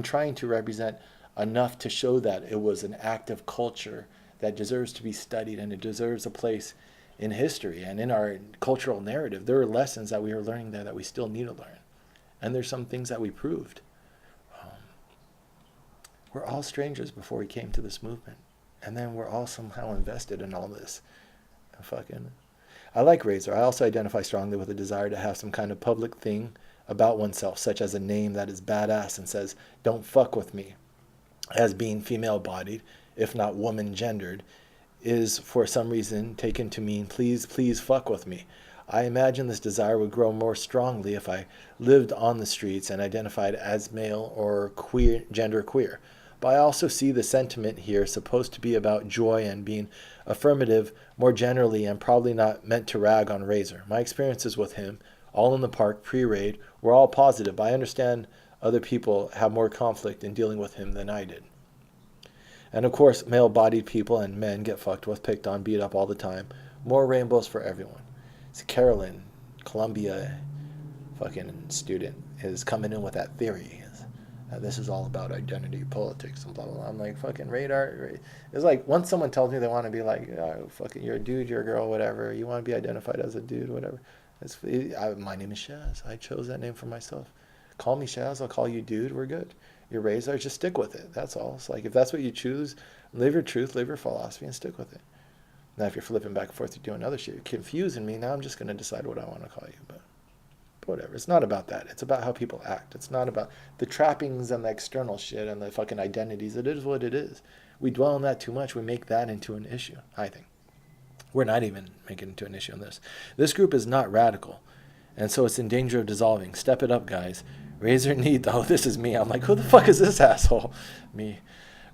trying to represent enough to show that it was an active culture that deserves to be studied, and it deserves a place in history and in our cultural narrative. There are lessons that we are learning there that we still need to learn. And there's some things that we proved. We're all strangers before we came to this movement. And then we're all somehow invested in all this. I like Razor. I also identify strongly with a desire to have some kind of public thing about oneself, such as a name that is badass and says, "Don't fuck with me," as being female-bodied, if not woman-gendered, is for some reason taken to mean please fuck with me. I imagine this desire would grow more strongly if I lived on the streets and identified as male or queer, gender queer. But I also see the sentiment here supposed to be about joy and being affirmative more generally, and probably not meant to rag on Razor. My experiences with him, all in the park pre-raid, were all positive, but I understand other people have more conflict in dealing with him than I did. And of course, male-bodied people and men get fucked with, picked on, beat up all the time. More rainbows for everyone. So Carolyn, Columbia fucking student, is coming in with that theory. This is all about identity politics and blah, blah, blah. I'm like, fucking radar. It's like, once someone tells me they want to be like, oh, fucking, you're a dude, you're a girl, whatever. You want to be identified as a dude, whatever. My name is Shaz. I chose that name for myself. Call me Shaz. I'll call you dude. We're good. You're Razor. Just stick with it. That's all. It's like, if that's what you choose, live your truth, live your philosophy, and stick with it. Now, if you're flipping back and forth, you're doing other shit, you're confusing me. Now I'm just going to decide what I want to call you. But whatever. It's not about that. It's about how people act. It's not about the trappings and the external shit and the fucking identities. It is what it is. We dwell on that too much. We make that into an issue, I think. We're not even making it into an issue on this. This group is not radical, and so it's in danger of dissolving. Step it up, guys. Razor needs... Oh, this is me. I'm like, who the fuck is this asshole? Me.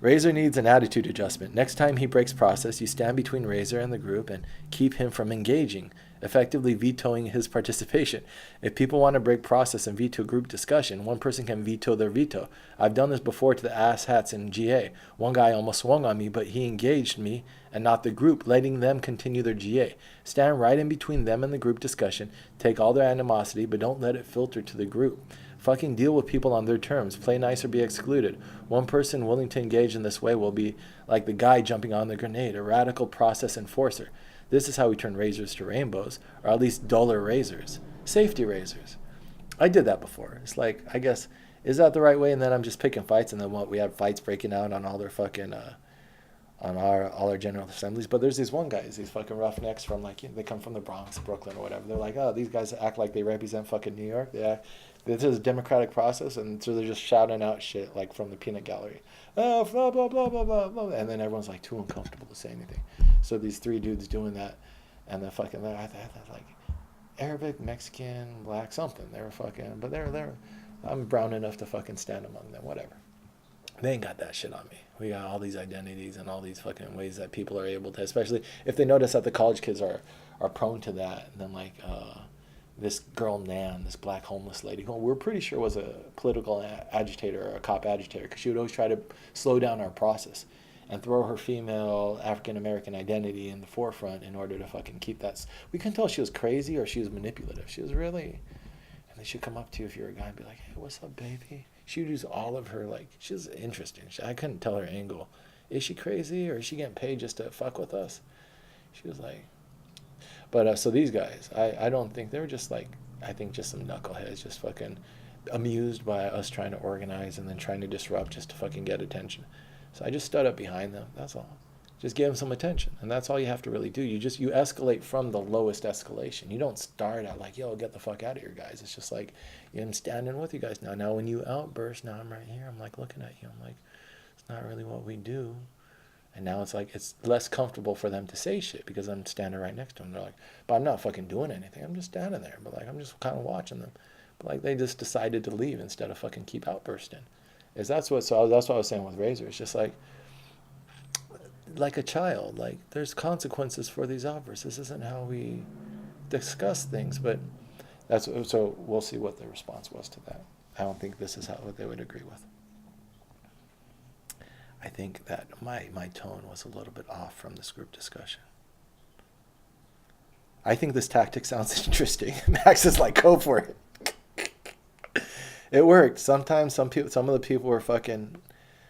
Razor needs an attitude adjustment. Next time he breaks process, you stand between Razor and the group and keep him from engaging, effectively vetoing his participation. If people want to break process and veto group discussion, one person can veto their veto. I've done this before to the asshats in GA. One guy almost swung on me, but he engaged me and not the group, letting them continue their GA. Stand right in between them and the group discussion. Take all their animosity, but don't let it filter to the group. Fucking deal with people on their terms. Play nice or be excluded. One person willing to engage in this way will be like the guy jumping on the grenade, a radical process enforcer. This is how we turn razors to rainbows, or at least duller razors. Safety razors. I did that before. It's like, I guess, is that the right way? And then I'm just picking fights, and then what, we had fights breaking out on all their fucking, on all our general assemblies. But there's these one guys, these fucking roughnecks from, like, they come from the Bronx, Brooklyn, or whatever. They're like, oh, these guys act like they represent fucking New York. This is a democratic process, and so they're just shouting out shit like from the peanut gallery. Oh, blah, blah, blah, blah, blah, blah. And then everyone's like too uncomfortable to say anything. So these three dudes doing that, and they're fucking, they're like Arabic, Mexican, black, something. They were fucking, but they're, I'm brown enough to fucking stand among them, whatever. They ain't got that shit on me. We got all these identities and all these fucking ways that people are able to, especially if they notice that the college kids are prone to that. And then like this girl Nan, this black homeless lady, who we're pretty sure was a political agitator or a cop agitator, because she would always try to slow down our process and throw her female African American identity in the forefront in order to fucking keep that. We couldn't tell if she was crazy or she was manipulative. She was really, and they should come up to you if you're a guy and be like, hey, what's up, baby? She would use all of her, like, she's interesting. I couldn't tell her angle. Is she crazy or is she getting paid just to fuck with us? She was like, but so these guys, I don't think they were just like, I think just some knuckleheads just fucking amused by us trying to organize and then trying to disrupt just to fucking get attention. So I just stood up behind them. That's all. Just give them some attention. And that's all you have to really do. You escalate from the lowest escalation. You don't start at like, yo, get the fuck out of here, guys. It's just like, yeah, I'm standing with you guys now. Now when you outburst, now I'm right here. I'm like looking at you. I'm like, it's not really what we do. And now it's like, it's less comfortable for them to say shit because I'm standing right next to them. They're like, but I'm not fucking doing anything. I'm just standing there. But like, I'm just kind of watching them. But like, they just decided to leave instead of fucking keep outbursting. That's what I was saying with Razor. It's just like a child. Like, there's consequences for these outbursts. This isn't how we discuss things. But so we'll see what the response was to that. I don't think this is what they would agree with. I think that my tone was a little bit off from this group discussion. I think this tactic sounds interesting. Max is like, go for it. It worked. Sometimes some of the people were fucking.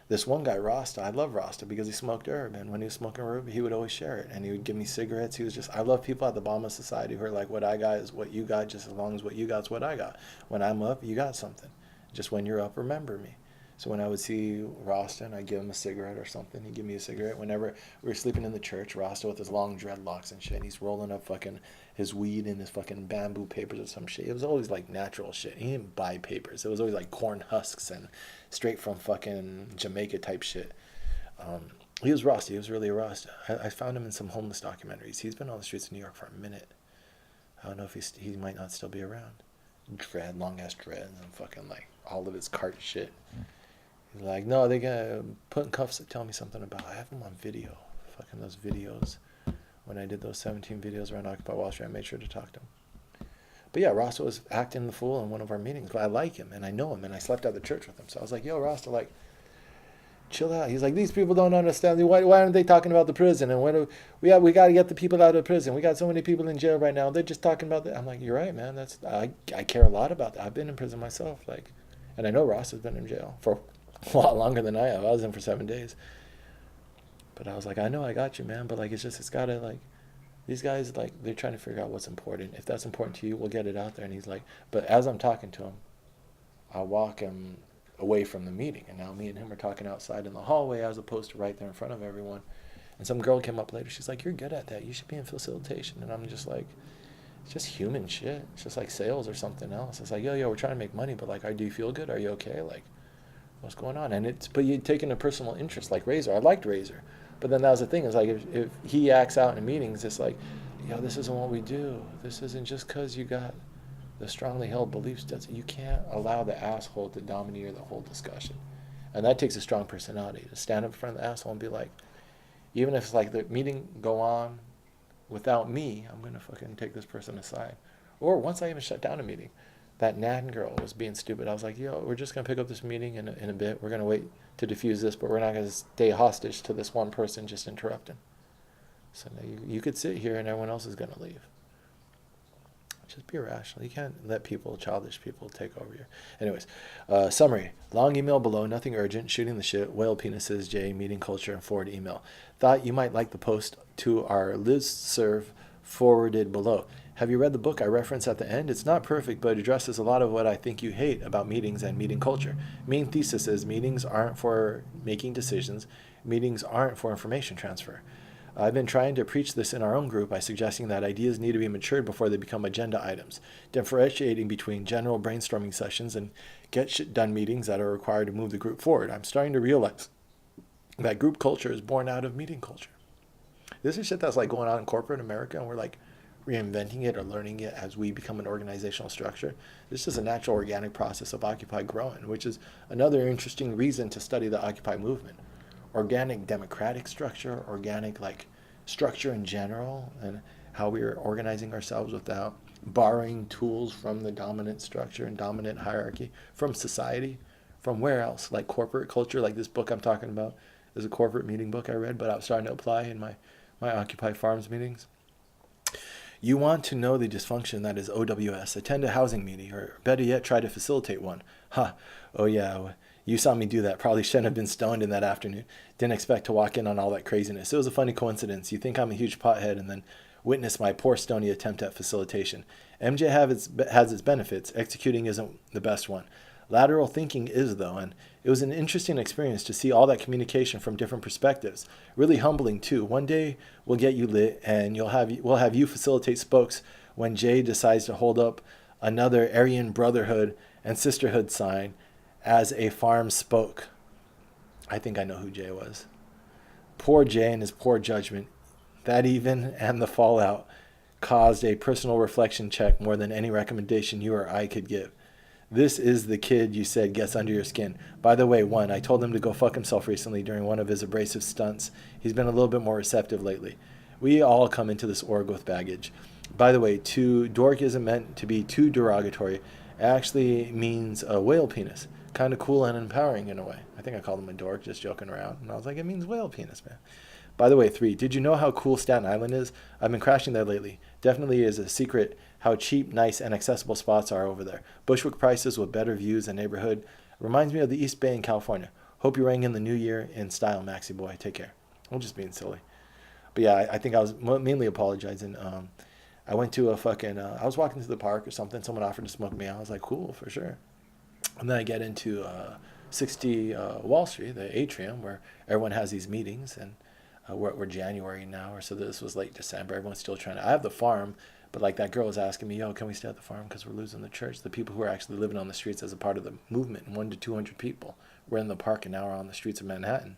This one guy, Rasta, I love Rasta because he smoked herb, and when he was smoking herb, he would always share it, and he would give me cigarettes. He was just, I love people at the bottom of society who are like, what I got is what you got, just as long as what you got is what I got. When I'm up, you got something. Just when you're up, remember me. So when I would see Rasta and I'd give him a cigarette or something, he'd give me a cigarette. Whenever we were sleeping in the church, Rasta with his long dreadlocks and shit, and he's rolling up fucking his weed in his fucking bamboo papers or some shit. It was always like natural shit. He didn't buy papers. It was always like corn husks and straight from fucking Jamaica type shit. He was Rasta. He was really a Rasta. I found him in some homeless documentaries. He's been on the streets of New York for a minute. I don't know if he might not still be around. Long ass dreads and fucking like all of his cart shit. He's like, no, they got put in cuffs to tell me something about. I have them on video. Fucking those videos. When I did those 17 videos around Occupy Wall Street, I made sure to talk to him. But yeah, Rasta was acting the fool in one of our meetings. But I like him and I know him and I slept at the church with him. So I was like, yo, Rasta, like, chill out. He's like, these people don't understand. Why aren't they talking about the prison? And we got to get the people out of prison. We got so many people in jail right now. They're just talking about that. I'm like, you're right, man. I care a lot about that. I've been in prison myself. Like, and I know Rasta's been in jail for a lot longer than I have. I was in for 7 days. But I was like, I know I got you, man. But like, it's gotta, like, these guys, like, they're trying to figure out what's important. If that's important to you, we'll get it out there. And he's like, but as I'm talking to him, I walk him away from the meeting. And now me and him are talking outside in the hallway as opposed to right there in front of everyone. And some girl came up later. She's like, you're good at that. You should be in facilitation. And I'm just like, it's just human shit. It's just like sales or something else. It's like, yo, we're trying to make money. But like, do you feel good? Are you okay? Like, what's going on? And but you're taking a personal interest like Razor. I liked Razor. But then that was the thing. It's like if he acts out in meetings, it's like, yo, this isn't what we do. This isn't just because you got the strongly held beliefs. You can't allow the asshole to domineer the whole discussion. And that takes a strong personality to stand up in front of the asshole and be like, even if it's like the meeting go on without me, I'm going to fucking take this person aside. Or once I even shut down a meeting, that Nan girl was being stupid. I was like, yo, we're just going to pick up this meeting in a bit. We're going to wait to diffuse this, but we're not going to stay hostage to this one person just interrupting. So now you could sit here and everyone else is going to leave. Just be rational. You can't let childish people take over you. Anyways, summary. Long email below, nothing urgent, shooting the shit, whale penises, J, meeting culture, and forward email. Thought you might like the post to our listserv forwarded below. Have you read the book I reference at the end? It's not perfect, but it addresses a lot of what I think you hate about meetings and meeting culture. Main thesis is meetings aren't for making decisions. Meetings aren't for information transfer. I've been trying to preach this in our own group by suggesting that ideas need to be matured before they become agenda items, differentiating between general brainstorming sessions and get shit done meetings that are required to move the group forward. I'm starting to realize that group culture is born out of meeting culture. This is shit that's like going on in corporate America, and we're like reinventing it or learning it as we become an organizational structure. This is a natural organic process of Occupy growing, which is another interesting reason to study the Occupy movement. Organic democratic structure, organic like structure in general, and how we are organizing ourselves without borrowing tools from the dominant structure and dominant hierarchy, from society, from where else? Like corporate culture, like this book I'm talking about is a corporate meeting book I read, but I was starting to apply in my Occupy Farms meetings. You want to know the dysfunction that is OWS. Attend a housing meeting, or better yet, try to facilitate one. Oh yeah, you saw me do that. Probably shouldn't have been stoned in that afternoon. Didn't expect to walk in on all that craziness. It was a funny coincidence. You think I'm a huge pothead and then witness my poor stony attempt at facilitation. MJ has its benefits. Executing isn't the best one. Lateral thinking is, though, and it was an interesting experience to see all that communication from different perspectives. Really humbling, too. One day we'll get you lit, and we'll have you facilitate spokes when Jay decides to hold up another Aryan Brotherhood and Sisterhood sign as a farm spoke. I think I know who Jay was. Poor Jay and his poor judgment. That even and the fallout caused a personal reflection check more than any recommendation you or I could give. This is the kid you said gets under your skin. By the way, I told him to go fuck himself recently during one of his abrasive stunts. He's been a little bit more receptive lately. We all come into this org with baggage. By the way, dork isn't meant to be too derogatory. It actually means a whale penis. Kind of cool and empowering in a way. I think I called him a dork, just joking around. And I was like, it means whale penis, man. By the way, 3, did you know how cool Staten Island is? I've been crashing there lately. Definitely is a secret how cheap, nice, and accessible spots are over there. Bushwick prices with better views and neighborhood. Reminds me of the East Bay in California. Hope you rang in the new year in style, Maxi boy. Take care. I'm just being silly. But yeah, I think I was mainly apologizing. I went to I was walking to the park or something. Someone offered to smoke me out. I was like, cool, for sure. And then I get into 60 Wall Street, the atrium, where everyone has these meetings. And we're January now, or so this was late December. Everyone's still trying to. I have the farm, but like that girl was asking me, yo, can we stay at the farm because we're losing the church? The people who are actually living on the streets as a part of the movement, 100 to 200 people. We're in the park and now we're on the streets of Manhattan.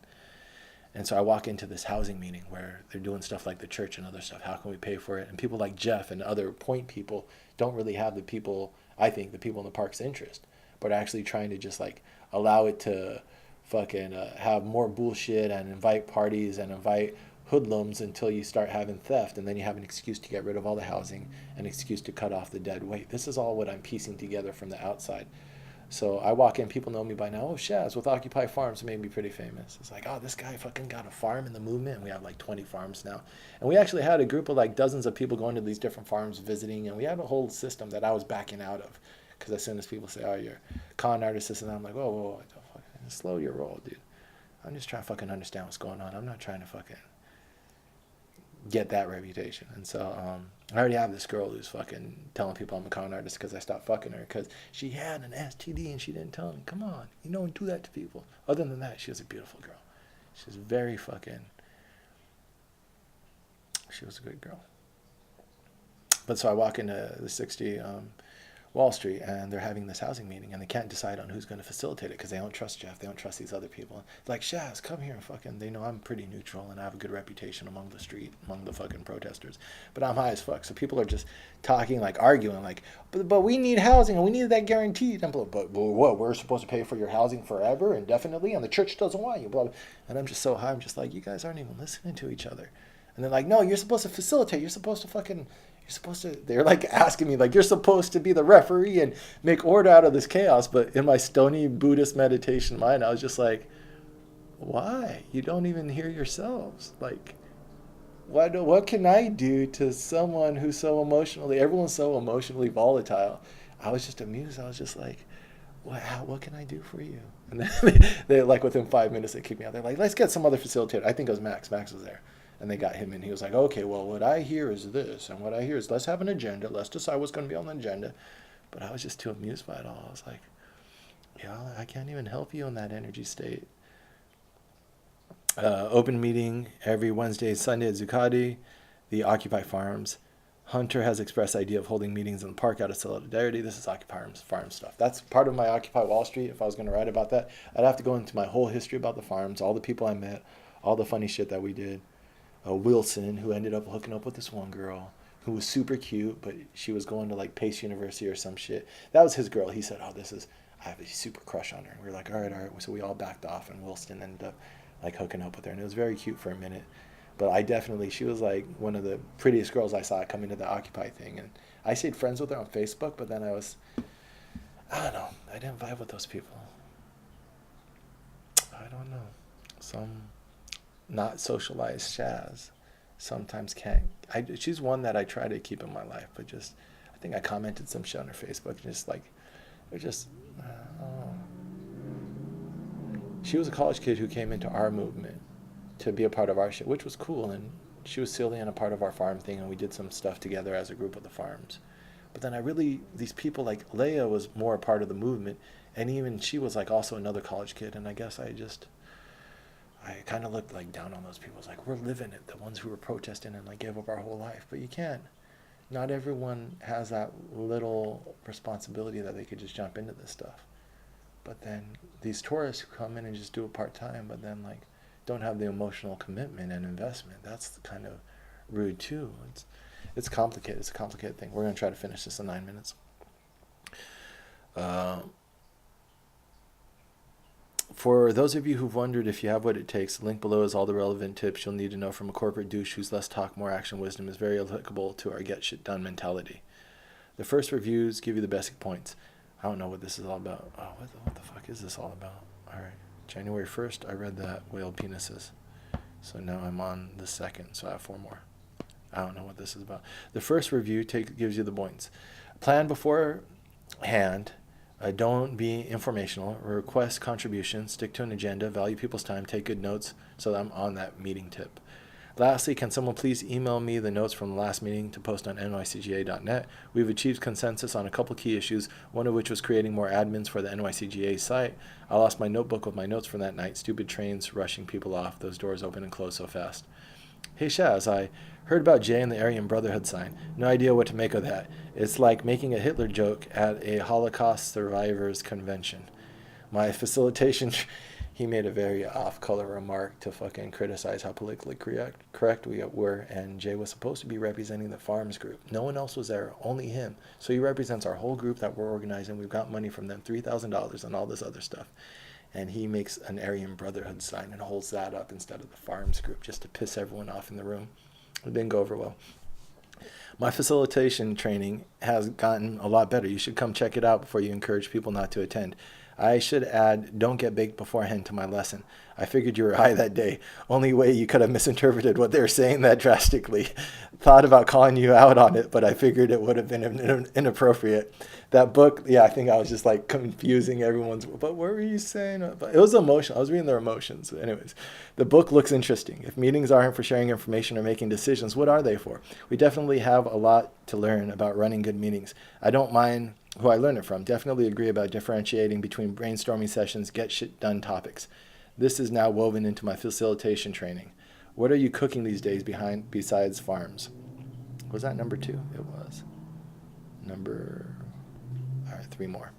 And so I walk into this housing meeting where they're doing stuff like the church and other stuff. How can we pay for it? And people like Jeff and other point people don't really have the people, I think, the people in the park's interest, but actually trying to just like allow it to have more bullshit and invite parties and invite hoodlums until you start having theft, and then you have an excuse to get rid of all the housing, an excuse to cut off the dead weight. This is all what I'm piecing together from the outside. So I walk in, people know me by now. Oh, Shaz with Occupy Farms made me pretty famous. It's like, oh, this guy fucking got a farm in the movement, and we have like 20 farms now. And we actually had a group of like dozens of people going to these different farms visiting, and we had a whole system that I was backing out of. Because as soon as people say, oh, you're con artist, and I'm like, whoa, slow your roll, dude. I'm just trying to fucking understand what's going on. I'm not trying to fucking get that reputation. And so I already have this girl who's fucking telling people I'm a con artist because I stopped fucking her because she had an STD and she didn't tell me. Come on, you don't do that to people. Other than that, she was a beautiful girl. She was a good girl. But so I walk into the 60 Wall Street, and they're having this housing meeting, and they can't decide on who's going to facilitate it because they don't trust Jeff. They don't trust these other people. It's like, Shaz, come here and fucking, they know I'm pretty neutral and I have a good reputation among the street, among the fucking protesters. But I'm high as fuck. So people are just talking, like arguing, like, but we need housing and we need that guaranteed. And but what? We're supposed to pay for your housing forever, indefinitely, and the church doesn't want you. Blah, blah. And I'm just so high. I'm just like, you guys aren't even listening to each other. And they're like, no, you're supposed to facilitate. They're like asking me, like, you're supposed to be the referee and make order out of this chaos. But in my stony Buddhist meditation mind, I was just like, why? You don't even hear yourselves. Like, what can I do to someone who's so everyone's so emotionally volatile? I was just amused. I was just like, what can I do for you? And then they like within 5 minutes, they kicked me out. They're like, let's get some other facilitator. I think it was Max. Max was there. And they got him in. He was like, okay, well, what I hear is this. And what I hear is let's have an agenda. Let's decide what's going to be on the agenda. But I was just too amused by it all. I was like, I can't even help you in that energy state. Open meeting every Wednesday and Sunday at Zuccotti, the Occupy Farms. Hunter has expressed the idea of holding meetings in the park out of solidarity. This is Occupy Farm stuff. That's part of my Occupy Wall Street. If I was going to write about that, I'd have to go into my whole history about the farms, all the people I met, all the funny shit that we did. Wilson, who ended up hooking up with this one girl who was super cute, but she was going to like Pace University or some shit. That was his girl. He said, I have a super crush on her. And we were like, all right. So we all backed off, and Wilson ended up like hooking up with her. And it was very cute for a minute. But she was like one of the prettiest girls I saw come into the Occupy thing. And I stayed friends with her on Facebook, but then I don't know. I didn't vibe with those people. I don't know. Some not socialized Shaz sometimes can't. She's one that I try to keep in my life, but I think I commented some shit on her Facebook. She was a college kid who came into our movement to be a part of our shit, which was cool, and she was silly and a part of our farm thing, and we did some stuff together as a group of the farms. But then these people like Leia was more a part of the movement, and even she was like also another college kid, and I guess I kind of looked like down on those people. It's like, we're living it, the ones who were protesting and like gave up our whole life. But you can't. Not everyone has that little responsibility that they could just jump into this stuff. But then these tourists who come in and just do it part-time, but then like don't have the emotional commitment and investment, that's kind of rude too. It's complicated. It's a complicated thing. We're going to try to finish this in 9 minutes. For those of you who've wondered if you have what it takes, the link below is all the relevant tips you'll need to know from a corporate douche whose less talk, more action wisdom is very applicable to our get shit done mentality. The first reviews give you the basic points. I don't know what this is all about. Oh, what the fuck is this all about? All right. January 1st, I read that whale penises. So now I'm on the 2nd, so I have 4 more. I don't know what this is about. The first review gives you the points. Plan beforehand. Don't be informational. Request contributions. Stick to an agenda. Value people's time. Take good notes so that I'm on that meeting tip. Lastly, can someone please email me the notes from the last meeting to post on nycga.net? We've achieved consensus on a couple key issues, one of which was creating more admins for the NYCGA site. I lost my notebook with my notes from that night. Stupid trains rushing people off. Those doors open and close so fast. Hey Shaz, I heard about Jay and the Aryan Brotherhood sign. No idea what to make of that. It's like making a Hitler joke at a Holocaust survivors convention. My facilitation... He made a very off-color remark to fucking criticize how politically correct we were, and Jay was supposed to be representing the farms group. No one else was there, only him. So he represents our whole group that we're organizing. We've got money from them, $3,000 and all this other stuff. And he makes an Aryan Brotherhood sign and holds that up instead of the farms group just to piss everyone off in the room. It didn't go over well. My facilitation training has gotten a lot better. You should come check it out before you encourage people not to attend. I should add, don't get baked beforehand to my lesson. I figured you were high that day. Only way you could have misinterpreted what they were saying that drastically. Thought about calling you out on it, but I figured it would have been inappropriate. That book, yeah, I think I was just like confusing everyone's, but what were you saying? But it was emotional. I was reading their emotions. Anyways, the book looks interesting. If meetings aren't for sharing information or making decisions, what are they for? We definitely have a lot to learn about running good meetings. I don't mind who I learned it from. Definitely agree about differentiating between brainstorming sessions, get shit done topics. This is now woven into my facilitation training. What are you cooking these days besides farms? Was that number 2? It was. All right, 3 more.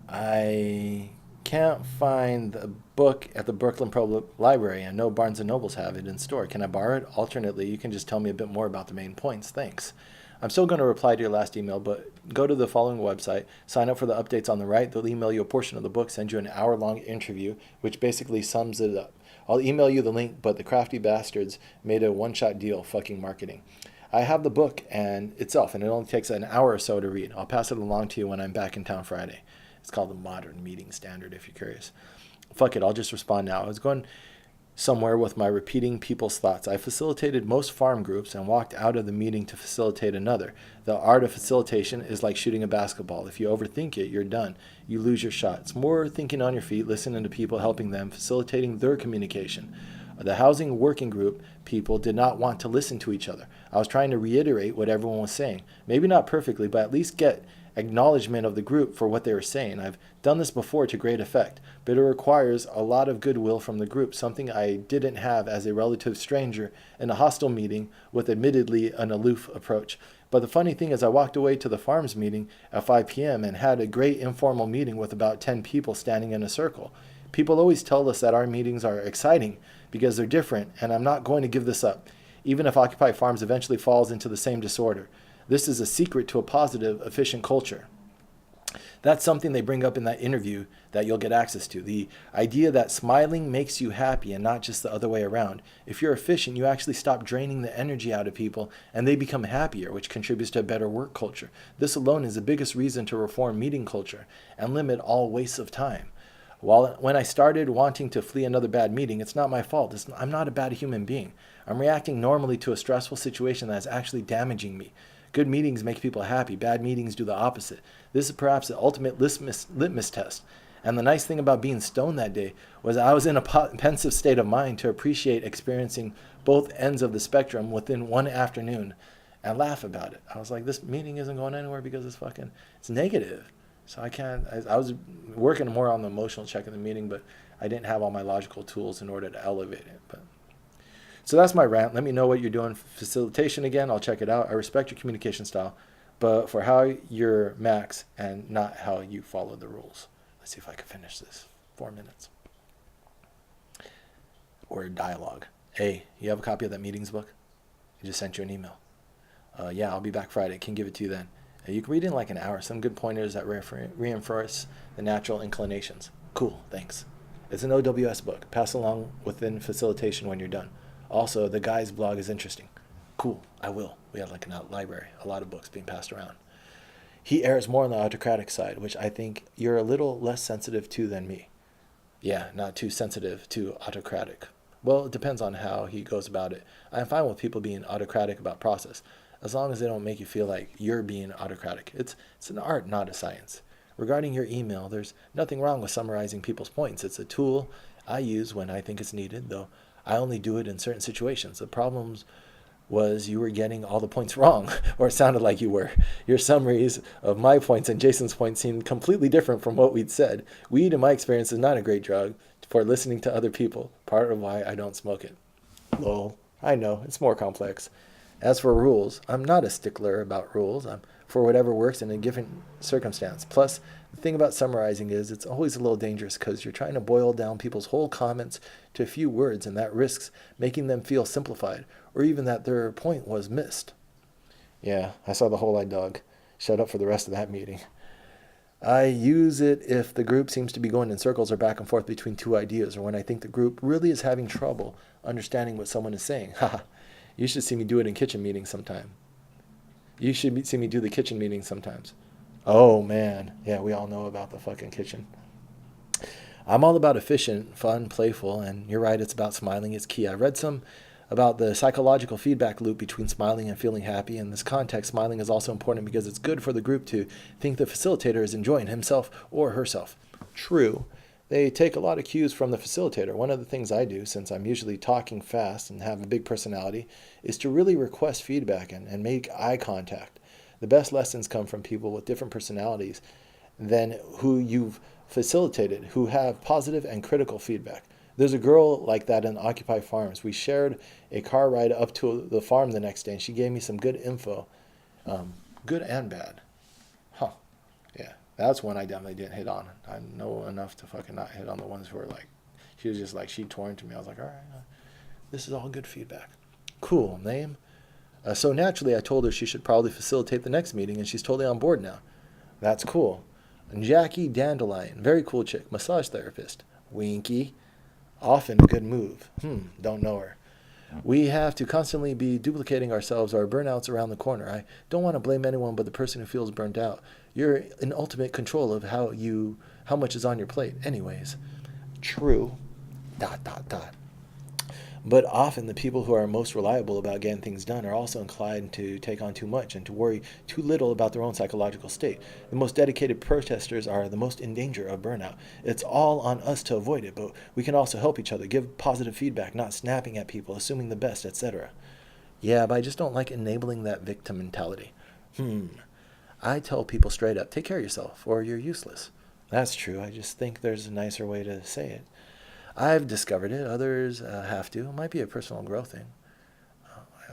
I can't find the book at the Brooklyn Public Library. I know Barnes & Nobles have it in store. Can I borrow it? Alternately, you can just tell me a bit more about the main points. Thanks. I'm still going to reply to your last email, but go to the following website, sign up for the updates on the right. They'll email you a portion of the book, send you an hour-long interview, which basically sums it up. I'll email you the link, but the crafty bastards made a one-shot deal, fucking marketing. I have the book itself, and it only takes an hour or so to read. I'll pass it along to you when I'm back in town Friday. It's called the Modern Meeting Standard, if you're curious. Fuck it, I'll just respond now. I was going somewhere with my repeating people's thoughts. I facilitated most farm groups and walked out of the meeting to facilitate another. The art of facilitation is like shooting a basketball. If you overthink it, you're done. You lose your shot. It's more thinking on your feet, listening to people, helping them, facilitating their communication. The housing working group people did not want to listen to each other. I was trying to reiterate what everyone was saying. Maybe not perfectly, but at least get acknowledgement of the group for what they were saying. I've done this before to great effect, but it requires a lot of goodwill from the group, something I didn't have as a relative stranger in a hostile meeting with admittedly an aloof approach. But the funny thing is I walked away to the farms meeting at 5 p.m. and had a great informal meeting with about 10 people standing in a circle. People always tell us that our meetings are exciting because they're different, and I'm not going to give this up, even if Occupy Farms eventually falls into the same disorder. This is a secret to a positive, efficient culture. That's something they bring up in that interview that you'll get access to. The idea that smiling makes you happy and not just the other way around. If you're efficient, you actually stop draining the energy out of people and they become happier, which contributes to a better work culture. This alone is the biggest reason to reform meeting culture and limit all wastes of time. When I started wanting to flee another bad meeting, it's not my fault. I'm not a bad human being. I'm reacting normally to a stressful situation that is actually damaging me. Good meetings make people happy. Bad meetings do the opposite. This is perhaps the ultimate litmus test. And the nice thing about being stoned that day was I was in a pensive state of mind to appreciate experiencing both ends of the spectrum within one afternoon and laugh about it. I was like, this meeting isn't going anywhere because it's negative. So I was working more on the emotional check of the meeting, but I didn't have all my logical tools in order to elevate it. So that's my rant. Let me know what you're doing for facilitation again. I'll check it out. I respect your communication style, but for how you're max and not how you follow the rules. Let's see if I can finish this. 4 minutes. Or dialogue. Hey, you have a copy of that meetings book? I just sent you an email. Yeah, I'll be back Friday. Can give it to you then. You can read it in like an hour. Some good pointers that reinforce the natural inclinations. Cool, thanks. It's an OWS book. Pass along within facilitation when you're done. Also, the guy's blog is interesting. Cool, I will. We have like a library, a lot of books being passed around. He errs more on the autocratic side, which I think you're a little less sensitive to than me. Yeah, not too sensitive to autocratic. Well, it depends on how he goes about it. I'm fine with people being autocratic about process, as long as they don't make you feel like you're being autocratic. It's an art, not a science. Regarding your email, there's nothing wrong with summarizing people's points. It's a tool I use when I think it's needed, though I only do it in certain situations. The problem was you were getting all the points wrong, or it sounded like you were. Your summaries of my points and Jason's points seemed completely different from what we'd said. Weed, in my experience, is not a great drug for listening to other people, part of why I don't smoke it. Lol, I know, it's more complex. As for rules, I'm not a stickler about rules. I'm for whatever works in a given circumstance. Plus, the thing about summarizing is it's always a little dangerous because you're trying to boil down people's whole comments to a few words, and that risks making them feel simplified or even that their point was missed. Yeah, I saw the whole-eyed dog. Shut up for the rest of that meeting. I use it if the group seems to be going in circles or back and forth between two ideas, or when I think the group really is having trouble understanding what someone is saying. Haha. You should see me do it in kitchen meetings sometime. You should see me do the kitchen meetings sometimes. Oh, man. Yeah, we all know about the fucking kitchen. I'm all about efficient, fun, playful, and you're right, it's about smiling is key. I read some about the psychological feedback loop between smiling and feeling happy. In this context, smiling is also important because it's good for the group to think the facilitator is enjoying himself or herself. True. They take a lot of cues from the facilitator. One of the things I do, since I'm usually talking fast and have a big personality, is to really request feedback and make eye contact. The best lessons come from people with different personalities than who you've facilitated, who have positive and critical feedback. There's a girl like that in Occupy Farms. We shared a car ride up to the farm the next day, and she gave me some good info, good and bad. Huh. Yeah. That's one I definitely didn't hit on. I know enough to fucking not hit on the ones who were like, she was just like, she tore into me. I was like, all right, this is all good feedback. Cool, name. So naturally, I told her she should probably facilitate the next meeting, and she's totally on board now. That's cool. And Jackie Dandelion, very cool chick, massage therapist. Winky, often a good move. Don't know her. We have to constantly be duplicating ourselves. Our burnout's around the corner. I don't want to blame anyone but the person who feels burnt out. You're in ultimate control of how much is on your plate. Anyways, true. ... But often the people who are most reliable about getting things done are also inclined to take on too much and to worry too little about their own psychological state. The most dedicated protesters are the most in danger of burnout. It's all on us to avoid it, but we can also help each other, give positive feedback, not snapping at people, assuming the best, etc. Yeah, but I just don't like enabling that victim mentality. I tell people straight up, take care of yourself or you're useless. That's true. I just think there's a nicer way to say it. I've discovered it. Others have to. It might be a personal growth thing.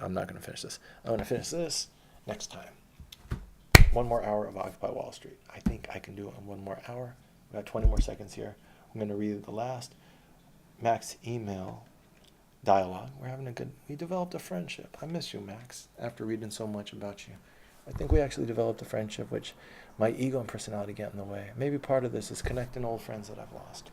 I'm not going to finish this. I'm going to finish this next time. One more hour of Occupy Wall Street. I think I can do it in 1 more hour. We've got 20 more seconds here. I'm going to read the last Max email dialogue. We developed a friendship. I miss you, Max, after reading so much about you. I think we actually developed a friendship, which my ego and personality get in the way. Maybe part of this is connecting old friends that I've lost.